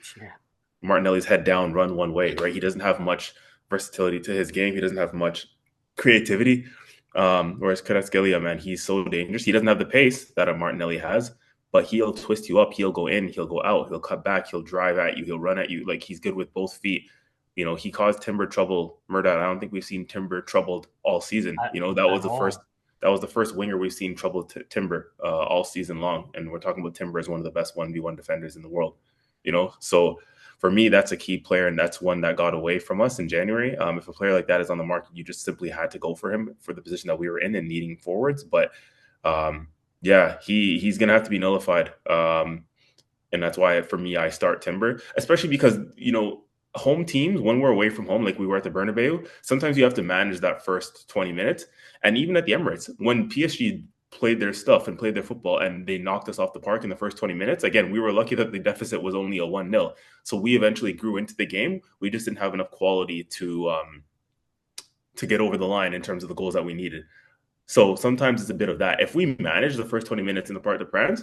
Martinelli's head down, run one way, right? He doesn't have much versatility to his game. He doesn't have much creativity. Whereas Kvaratskhelia, man, he's so dangerous. He doesn't have the pace that a Martinelli has, but he'll twist you up. He'll go in, he'll go out, he'll cut back, he'll drive at you, he'll run at you. Like he's good with both feet. You know, he caused Timber trouble. Mehrdad, I don't think we've seen Timber troubled all season. At, You know, at all. that was the first winger we've seen trouble Timber all season long. And we're talking about Timber as one of the best 1v1 defenders in the world. You know, so for me, that's a key player, and that's one that got away from us in January. If a player like that is on the market, you just simply had to go for him for the position that we were in and needing forwards. But yeah, he's gonna have to be nullified, and that's why for me I start Timber, especially because home teams when we're away from home, like we were at the Bernabeu, sometimes you have to manage that first 20 minutes, and even at the Emirates when PSG played their stuff and played their football and they knocked us off the park in the first 20 minutes. Again, we were lucky that the deficit was only a 1-0. So we eventually grew into the game. We just didn't have enough quality to get over the line in terms of the goals that we needed. So sometimes it's a bit of that. If we manage the first 20 minutes in the Parc de France,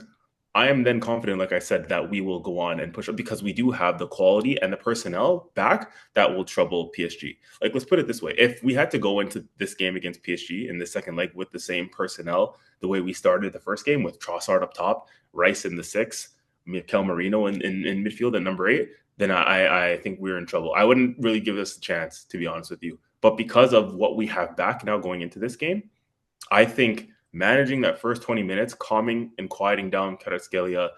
I am then confident, like I said, that we will go on and push up because we do have the quality and the personnel back that will trouble PSG. Like, let's put it this way. If we had to go into this game against PSG in the second leg with the same personnel, the way we started the first game with Trossard up top, Rice in the six, Mikel Merino in midfield at number 8, then I think we're in trouble. I wouldn't really give this a chance, to be honest with you. But because of what we have back now going into this game, I think managing that first 20 minutes, calming and quieting down Kvaratskhelia,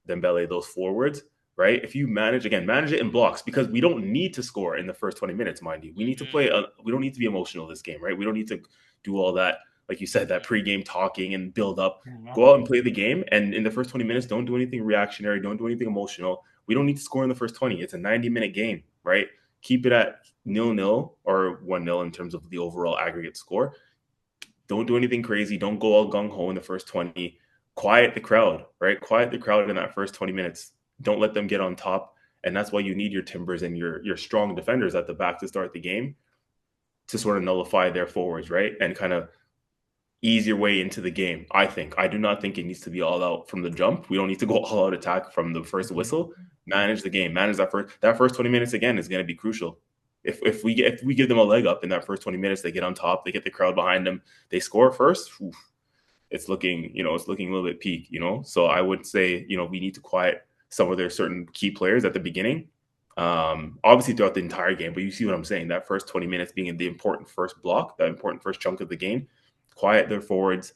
Dembele, those forwards, right? If you manage it in blocks because we don't need to score in the first 20 minutes, mind you. We need to Mm-hmm. play. We don't need to be emotional this game, right? We don't need to do all that, like you said, that pregame talking and build up. Yeah. Go out and play the game, and in the first 20 minutes, don't do anything reactionary. Don't do anything emotional. We don't need to score in the first 20. It's a 90-minute game, right? Keep it at 0-0 or 1-0 in terms of the overall aggregate score. Don't do anything crazy. Don't go all gung ho in the first 20. Quiet the crowd, right? Quiet the crowd in that first 20 minutes. Don't let them get on top. And that's why you need your Timbers and your strong defenders at the back to start the game to sort of nullify their forwards, right? And kind of ease your way into the game. I do not think it needs to be all out from the jump. We don't need to go all out attack from the first whistle. Manage the game. Manage that first 20 minutes again is going to be crucial. If we give them a leg up in that first 20 minutes, they get on top, they get the crowd behind them, they score first. Oof, it's looking a little bit peak, So I would say, we need to quiet some of their certain key players at the beginning. Obviously throughout the entire game, but you see what I'm saying. That first 20 minutes being in the important first block, that important first chunk of the game, quiet their forwards,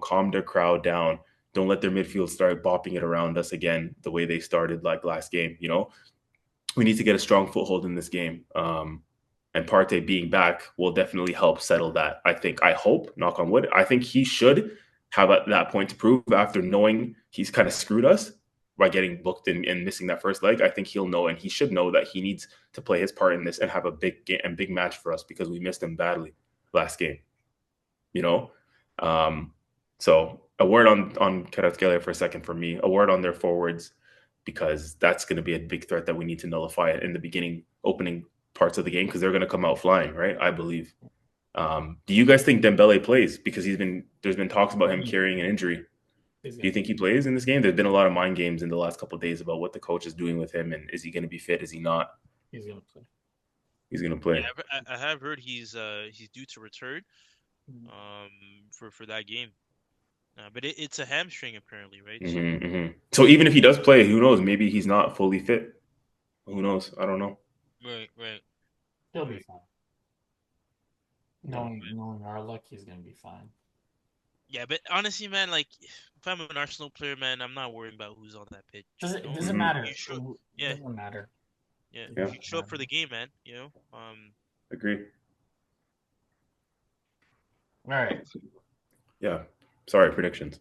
calm their crowd down. Don't let their midfield start bopping it around us again the way they started like last game. We need to get a strong foothold in this game. And Partey being back will definitely help settle that. I hope, knock on wood, I think he should have at that point to prove after knowing he's kind of screwed us by getting booked and missing that first leg. I think he'll know and he should know that he needs to play his part in this and have a big game and big match for us because we missed him badly last game. You know, um, so a word on Kvaratskhelia for a second for me. A word on their forwards because that's going to be a big threat that we need to nullify in the beginning, opening parts of the game because they're going to come out flying, right? I believe. Do you guys think Dembele plays? Because there's been talks about him carrying an injury. Do you think he plays in this game? There's been a lot of mind games in the last couple of days about what the coach is doing with him and is he going to be fit? Is he not? He's gonna play. He's going to Yeah, play. I have heard he's due to return Mhm. for that game. But it's a hamstring apparently, right? So So even if he does play, who knows? Maybe he's not fully fit. Who knows? I don't know. right. He'll be fine. Yeah. Knowing our luck, he's gonna be fine. Yeah, but honestly, man, like if I'm an Arsenal player, man, I'm not worrying about who's on that pitch. It doesn't matter. You show, It yeah, doesn't matter. yeah. It Yeah. You doesn't show up for matter. the game, man. Agree. All right. Yeah. Sorry, predictions.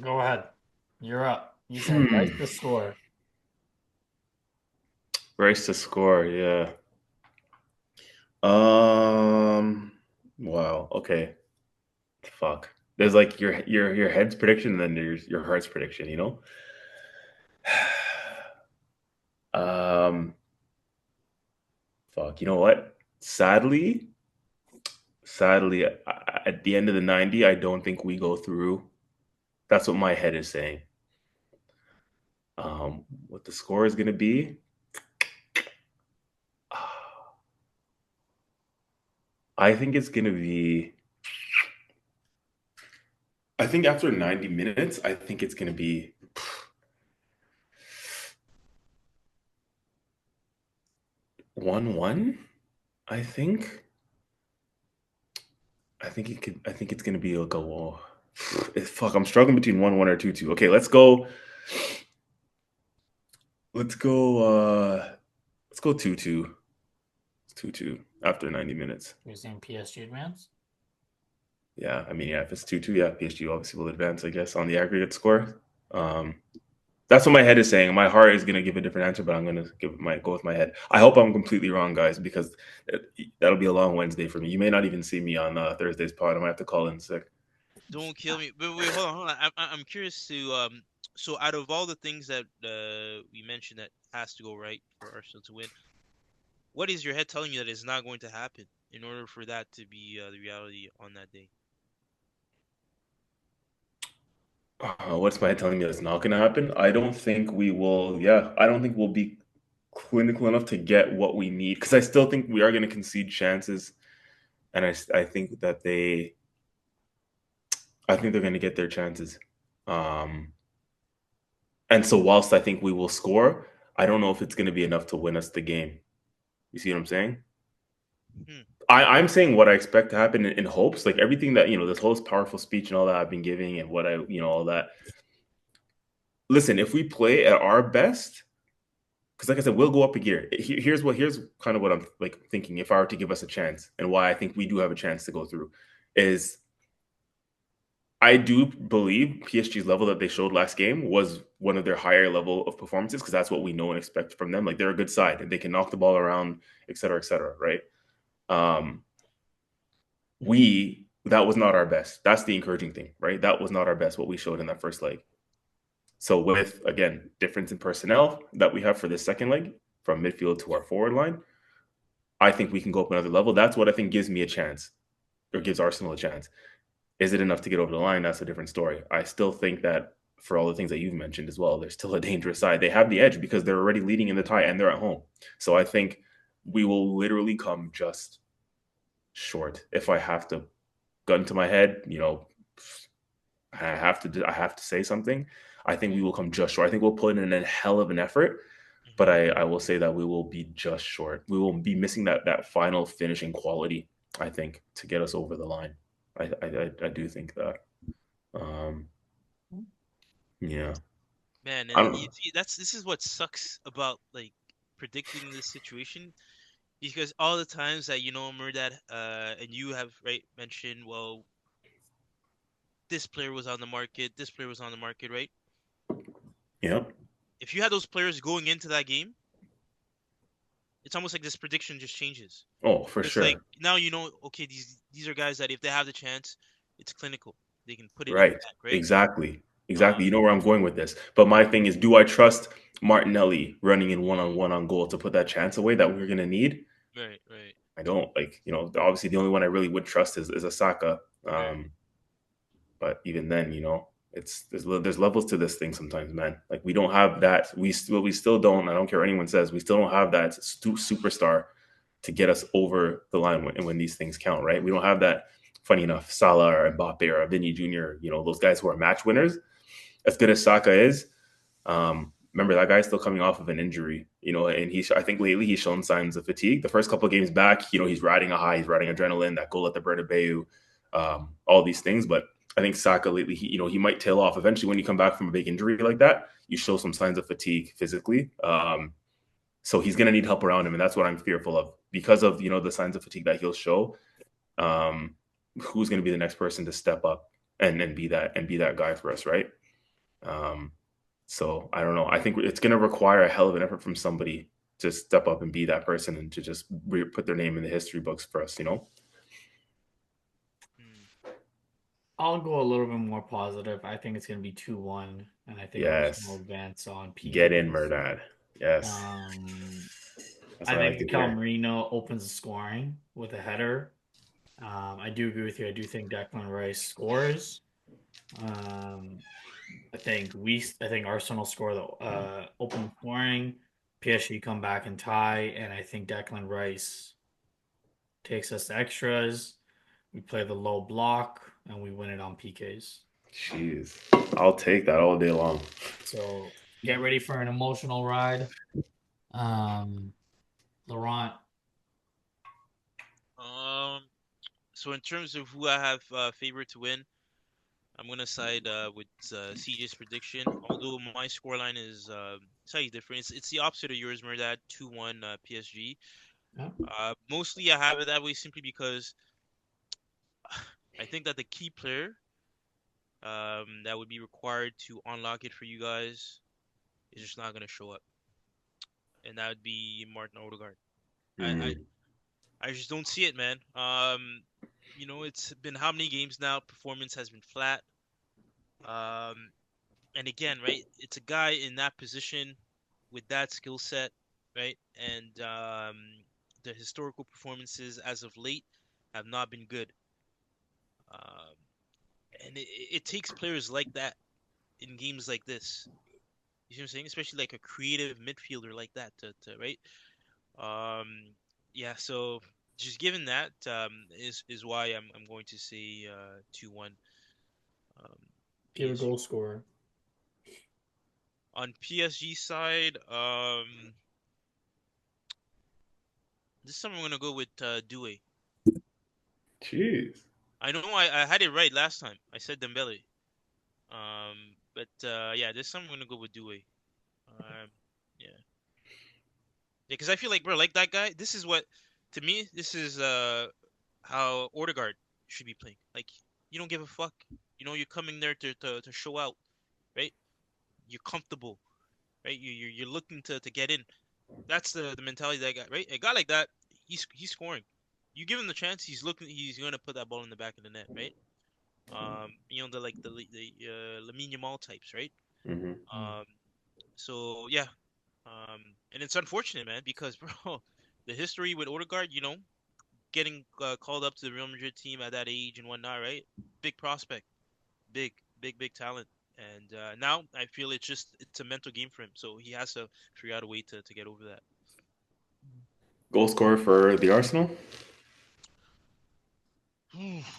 Go ahead. You're up. You said Rice Hmm. to score. Rice to score. Yeah. Um. Wow. Okay. Fuck. There's like your head's prediction, and then there's your heart's prediction. You know. Um. Fuck. You know what? Sadly, at the end of the 90, I don't think we go through. That's what my head is saying. What the score is going to be? I think it's going to be. I think after 90 minutes, I think it's going to be 1-1. I think. I think it could. I think it's going to be like a wall. Fuck, I'm struggling between 1-1 or 2-2. Okay, let's go. Let's go. Let's go 2-2. 2-2 after 90 minutes. You're saying PSG advance? Yeah, I mean, yeah, if it's 2-2, yeah, PSG obviously will advance, I guess, on the aggregate score. That's what my head is saying. My heart is gonna give a different answer, but I'm gonna go with my head. I hope I'm completely wrong, guys, because that'll be a long Wednesday for me. You may not even see me on Thursday's pod. I might have to call in sick. Don't kill me. But wait, hold on. I'm curious to So out of all the things that we mentioned that has to go right for Arsenal to win, what is your head telling you that is not going to happen in order for that to be the reality on that day? What's my head telling me that's not gonna happen? I don't think we will. Yeah, I don't think we'll be clinical enough to get what we need because I still think we are gonna concede chances, and I think that I think they're gonna get their chances. Um, And so, whilst I think we will score, I don't know if it's going to be enough to win us the game. You see what I'm saying? Hmm. I'm saying what I expect to happen in hopes, like everything that, this whole powerful speech and all that I've been giving and what all that. Listen, if we play at our best, because like I said, we'll go up a gear. Here's kind of what I'm like thinking if I were to give us a chance and why I think we do have a chance to go through is I do believe PSG's level that they showed last game was one of their higher level of performances because that's what we know and expect from them. Like they're a good side and they can knock the ball around, et cetera, right? Um, that was not our best. That's the encouraging thing, right? That was not our best what we showed in that first leg. So with again difference in personnel that we have for this second leg from midfield to our forward line, I think we can go up another level. That's what I think gives me a chance or gives Arsenal a chance. Is it enough to get over the line? That's a different story. I still think that for all the things that you've mentioned as well, they're still a dangerous side. They have the edge because they're already leading in the tie and they're at home. So I think we will literally come just short. If I have to gun to my head, I have to say something. I think we will come just short. I think we'll put in a hell of an effort, but Hmm. I will say that we will be just short. We will be missing that final finishing quality, I think, to get us over the line. I do think that. Um, yeah. Man, and I'm this is what sucks about like predicting this situation because all the times that Mehrdad and you have right mentioned, well, this player was on the market, this player was on the market, right? yeah. If you had those players going into that game, it's almost like this prediction just changes. Oh, for It's like sure. now okay, these are guys that if they have the chance, it's clinical. They can put it in the Right. back, right? Exactly. Uh, Exactly. You know where I'm going with this. But my thing is, do I trust Martinelli running in one on mm, one on goal to put that chance away that we're gonna need? right, right, I don't. Like, obviously the only one I really would trust is Asaka. right. But even then, there's levels to this thing sometimes, man. Like we don't have that. We still don't. I don't care what anyone says. We still don't have that superstar to get us over the line when these things count, right? We don't have that. Funny enough, Salah or Mbappe or Vinny Jr. Those guys who are match winners. As good as Saka is, remember that guy's still coming off of an injury, and I think lately he's shown signs of fatigue. The first couple of games back, he's riding a high, he's riding adrenaline, that goal at the Bernabeu, all these things. But I think Saka lately, he might tail off. Eventually, when you come back from a big injury like that, you show some signs of fatigue physically. So he's going to need help around him, and that's what I'm fearful of because of the signs of fatigue that he'll show. Um, who's going to be the next person to step up? and be that guy for us, right? So I don't know. I think it's going to require a hell of an effort from somebody to step up and be that person and to just put their name in the history books for us, you know? Hmm. I'll go a little bit more positive. I think it's going to be 2-1, and I think Arsenal Yes. advance on Get in, PKs. Mehrdad. Yes. Um, That's I what I like think to Mikel hear. Merino opens the scoring with a header. I do agree with you. I do think Declan Rice scores. Um, I think Arsenal score the open scoring. PSG come back and tie, and I think Declan Rice takes us to extras. We play the low block, and we win it on PKs. Jeez. I'll take that all day long. So get ready for an emotional ride. Um, Laurent, Um, so in terms of who I have favorite to win, I'm gonna side with CJ's prediction. Although my scoreline is slightly different. It's the opposite of yours, Mehrdad. 2-1 PSG. yeah, Mostly I have it that way simply because I think that the key player that would be required to unlock it for you guys is just not gonna show up, and that would be Martin Odegaard. I, I Mm. I just don't see it, man. It's been how many games now? Performance has been flat. Um, and again, right, it's a guy in that position with that skill set, right? And the historical performances as of late have not been good. Um, and it takes players like that in games like this. You see what I'm saying? Especially like a creative midfielder like that right? Um, yeah, so just given that is why I'm going to say 2-1 um, give a goal PSG. scorer. On PSG side, this time I'm gonna go with Doué. Jeez. I know I had it right last time. I said Dembele. But yeah, this time I'm gonna go with Doué. Yeah, yeah, because I feel like, bro, like that guy. This is what, to me, this is how Odegaard should be playing. Like, you don't give a fuck. You're coming there to show out, right? You're comfortable, right? You're looking to get in. That's the mentality that guy, right? A guy like that, he's scoring. You give him the chance, he's gonna put that ball in the back of the net, right? The like the Lamine Yamal types, right? Hmm. Um, so yeah, and it's unfortunate, man, because bro, the history with Odegaard, getting called up to the Real Madrid team at that age and whatnot, right? Big prospect, big, big, big talent. And now I feel it's a mental game for him. So he has to figure out a way to get over that. Goal scorer for the Arsenal?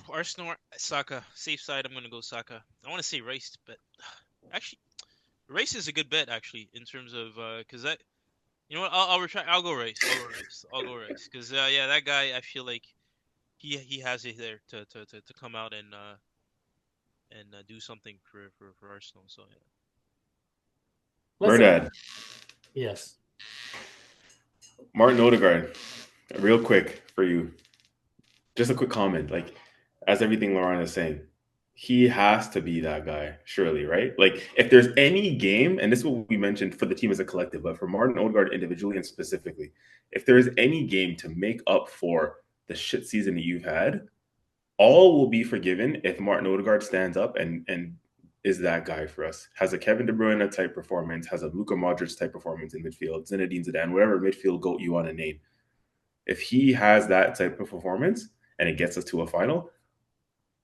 Arsenal, Saka, safe side. I'm gonna go Saka. I want to say Rice, but actually, Rice is a good bet actually in terms of because that you know what I'll retry. I'll go Rice. I'll go Rice because yeah, that guy I feel like he has it there to come out and do something for Arsenal. So yeah. Listen, Mehrdad. yes. Martin Odegaard. Real quick for you. Just a quick comment. Like, as everything Laurent is saying, he has to be that guy, surely, right? Like, if there's any game, and this is what we mentioned for the team as a collective, but for Martin Odegaard individually and specifically, if there's any game to make up for the shit season that you've had, all will be forgiven if Martin Odegaard stands up and is that guy for us. Has a Kevin De Bruyne type performance, has a Luka Modric type performance in midfield, Zinedine Zidane, whatever midfield goat you want to name. If he has that type of performance and it gets us to a final,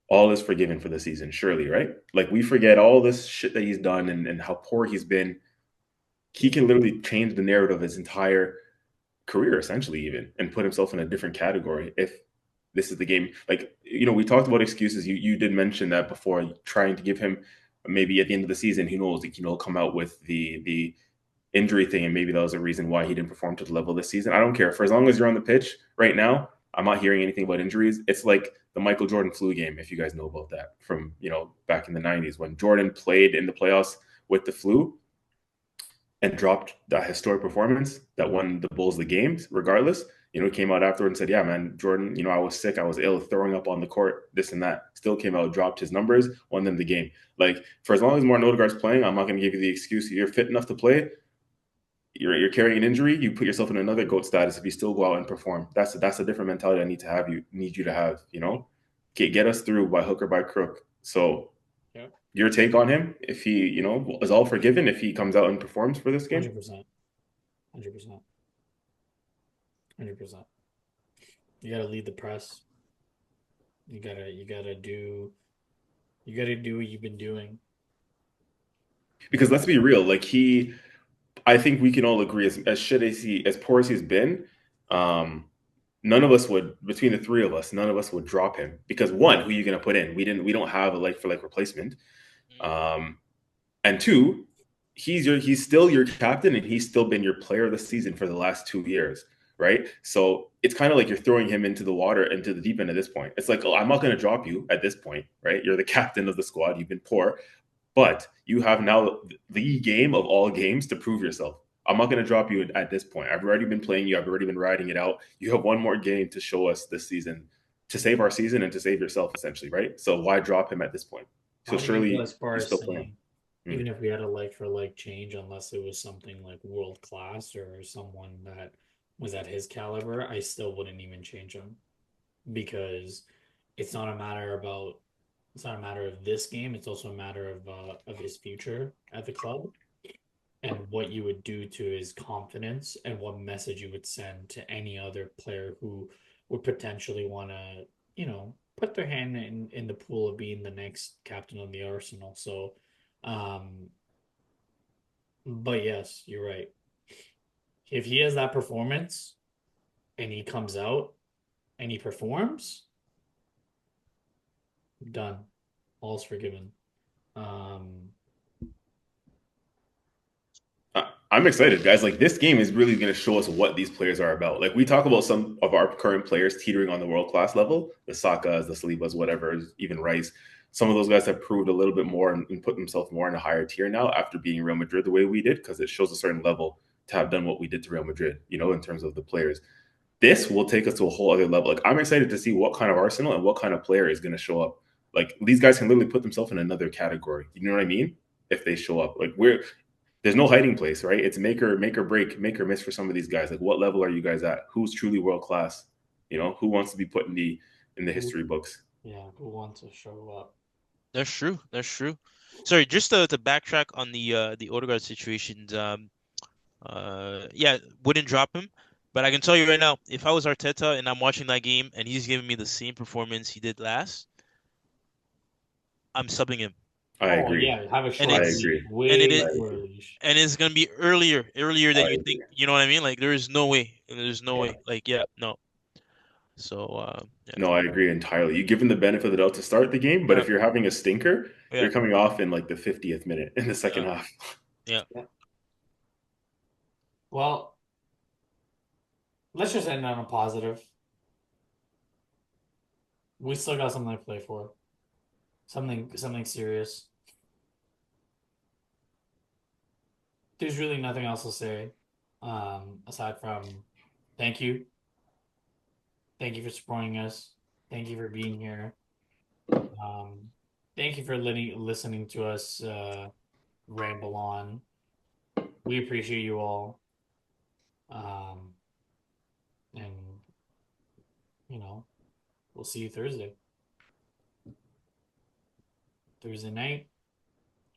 all is forgiven for the season, surely, right? Like we forget all this shit that he's done and how poor he's been. He can literally change the narrative of his entire career, essentially, even, and put himself in a different category if this is the game. Like, we talked about excuses. You did mention that before, trying to give him maybe at the end of the season, who knows, like, he'll come out with the injury thing, and maybe that was a reason why he didn't perform to the level this season. I don't care. For as long as you're on the pitch right now, I'm not hearing anything about injuries. It's like the Michael Jordan flu game, if you guys know about that from, back in the 90s when Jordan played in the playoffs with the flu and dropped that historic performance that won the Bulls the games, regardless. Came out afterward and said, yeah, man, Jordan, I was sick, I was ill, throwing up on the court, this and that. Still came out, dropped his numbers, won them the game. Like, for as long as Martin Odegaard's playing, I'm not going to give you the excuse you're fit enough to play. You're carrying an injury, you put yourself in another GOAT status if you still go out and perform. That's a different mentality I need you to have, Get us through by hook or by crook. So Yeah. your take on him, if he, is all forgiven if he comes out and performs for this game? 100%. 100%. 100%. You gotta lead the press. You gotta do what you've been doing. Because let's be real, like I think we can all agree, as shit as poor as he's been, none of us would, between the three of us, none of us would drop him because one, who are you going to put in? We don't have a like for like replacement, and two, he's still your captain and he's still been your player of the season for the last 2 years, right? So it's kind of like you're throwing him into the water, into the deep end at this point. It's like, oh, I'm not going to drop you at this point, right? You're the captain of the squad. You've been poor, but you have now the game of all games to prove yourself. I'm not going to drop you at this point. I've already been playing you. I've already been riding it out. You have one more game to show us this season, to save our season and to save yourself, essentially, right? So why drop him at this point? So surely as far he's as still playing. saying, even if we had a like for like change, unless it was something like world class or someone that was at his caliber, I still wouldn't even change him because it's not a matter about it's not a matter of this game. It's also a matter of his future at the club and what you would do to his confidence and what message you would send to any other player who would potentially want to, put their hand in the pool of being the next captain of the Arsenal. So, um, but yes, you're right. If he has that performance and he comes out and he performs, done. All's forgiven. Um, I'm excited, guys. Like this game is really going to show us what these players are about. Like we talk about some of our current players teetering on the world class level, the Sakas, the Salibas, whatever, even Rice. Some of those guys have proved a little bit more and put themselves more in a higher tier now after being Real Madrid the way we did, because it shows a certain level to have done what we did to Real Madrid, in terms of the players. This will take us to a whole other level. Like I'm excited to see what kind of Arsenal and what kind of player is going to show up. Like these guys can literally put themselves in another category. You know what I mean? If they show up, like there's no hiding place, right? It's make or break, make or miss for some of these guys. Like, what level are you guys at? Who's truly world class? Who wants to be put in the history books? Yeah, who wants to show up? That's true. That's true. Sorry, just to backtrack on the Odegaard situations. Yeah, wouldn't drop him, but I can tell you right now, if I was Arteta and I'm watching that game and he's giving me the same performance he did last, I'm subbing him. I Oh agree. yeah, have a And I short it's leash, agree. and it way is I shorter agree. leash. and it's gonna be earlier I than you think. agree. You know what I mean? Like there is no way. There's no Yeah. way. Like yeah, no. So yeah, No, I agree entirely. You give him the benefit of the doubt to start the game, but yeah, if you're having a stinker, yeah, you're coming off in like the 50th minute in the second yeah, half. yeah. Yeah. Well, let's just end on a positive. We still got something to play for. Something serious. There's really nothing else to say, aside from thank you. Thank you for supporting us. Thank you for being here. Um, Thank you for listening to us ramble on. We appreciate you all. Um, and you know, we'll see you Thursday. Thursday night,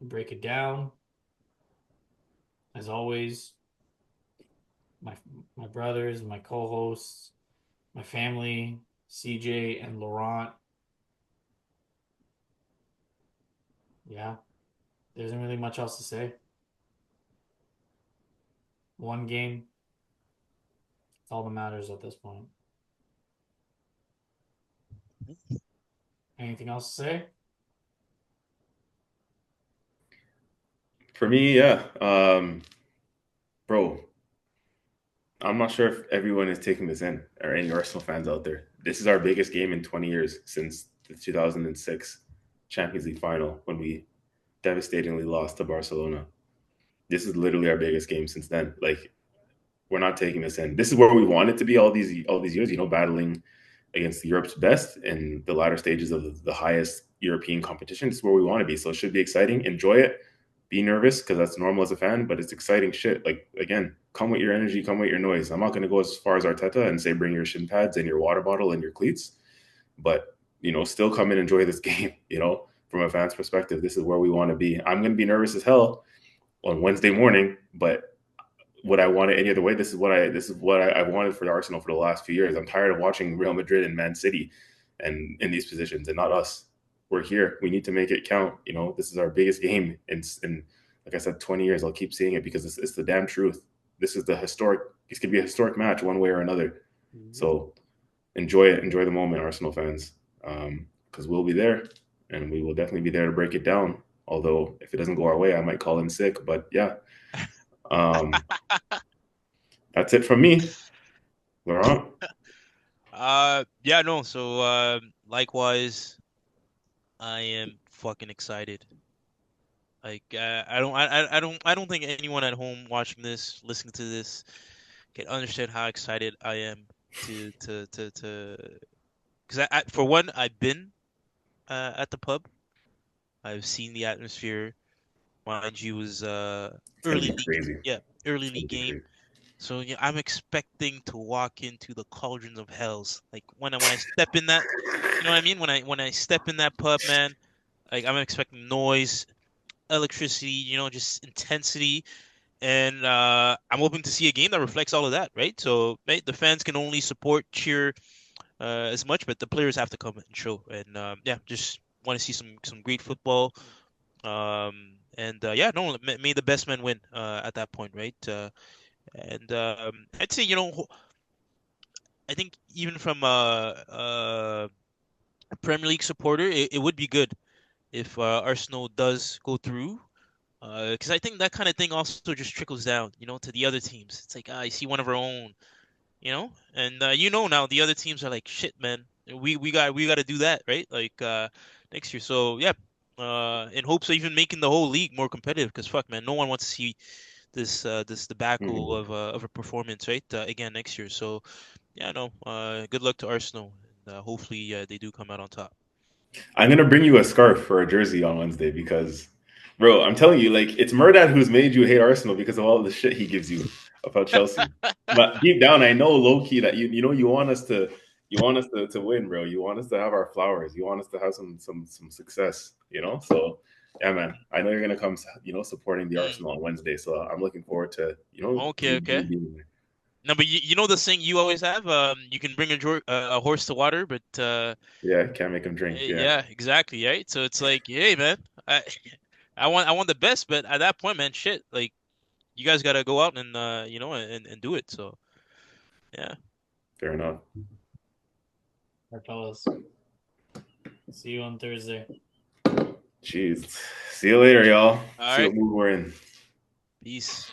break it down. As always, my my brothers, my co-hosts, my family, CJ and Laurent. Yeah, there isn't really much else to say. One game, it's all that matters at this point. Anything else to say? For me, yeah. Bro, I'm not sure if everyone is taking this in or any Arsenal fans out there. This is our biggest game in 20 years since the 2006 Champions League final when we devastatingly lost to Barcelona. This is literally our biggest game since then. Like we're not taking this in. This is where we want it to be all these years, battling against Europe's best in the latter stages of the highest European competition. This is where we want to be. So it should be exciting. Enjoy it. Be nervous because that's normal as a fan, but it's exciting shit. Like, again, come with your energy, come with your noise. I'm not going to go as far as Arteta and say bring your shin pads and your water bottle and your cleats, but still come and enjoy this game. From a fan's perspective, this is where we want to be. I'm going to be nervous as hell on Wednesday morning, but would I want it any other way? This is what I've wanted for Arsenal for the last few years. I'm tired of watching Real Madrid and Man City and in these positions and not us. We're here. We need to make it count. This is our biggest game in like I said, 20 years. I'll keep saying it because it's the damn truth. This is this could be a historic match one way or another. So enjoy it. Enjoy the moment, Arsenal fans, because we'll be there and we will definitely be there to break it down. Although if it doesn't go our way, I might call in sick, but yeah. That's it from me, Laurent. Yeah, no. So, likewise, I am fucking excited. Like, I don't think anyone at home watching this, listening to this, can understand how excited I am because for one, I've been at the pub. I've seen the atmosphere. Mind you, it was It's gonna be crazy. early It's gonna league be game. crazy. So yeah, I'm expecting to walk into the cauldrons of hells. Like when I step in that, you know what I mean? When I step in that pub, man, like I'm expecting noise, electricity, just intensity, and I'm hoping to see a game that reflects all of that, right? So, right, the fans can only support, cheer as much, but the players have to come and show. And yeah, just want to see some great football. And yeah, no, may the best man win at that point, right? And I'd say, I think even from a Premier League supporter, it would be good if Arsenal does go through. Because I think that kind of thing also just trickles down, to the other teams. It's like, I see one of our own, and now the other teams are like, shit, man, we got to do that, right? Like next year. So yeah, in hopes of even making the whole league more competitive. Because fuck, man, no one wants to see this debacle Mhm. of a performance, right? Again next year. So yeah, no. Good luck to Arsenal, and hopefully they do come out on top. I'm gonna bring you a scarf for a jersey on Wednesday because, bro, I'm telling you, like it's Mehrdad who's made you hate Arsenal because of all the shit he gives you about Chelsea. But deep down, I know low key that you want us to win, bro. You want us to have our flowers. You want us to have some success. So yeah, man. I know you're gonna come, supporting the Mm, Arsenal on Wednesday. So I'm looking forward to okay, you okay. being there. No, but you know the saying you always have, you can bring a horse to water, but Yeah, can't make him drink. Yeah, yeah, exactly, right? So it's like, hey, man, I I want the best, but at that point, man, shit, like you guys gotta go out and and do it. So yeah. fair enough. Our fellas. See you on Thursday. Jeez. See you later, y'all. All See right. what mood we're in. Peace.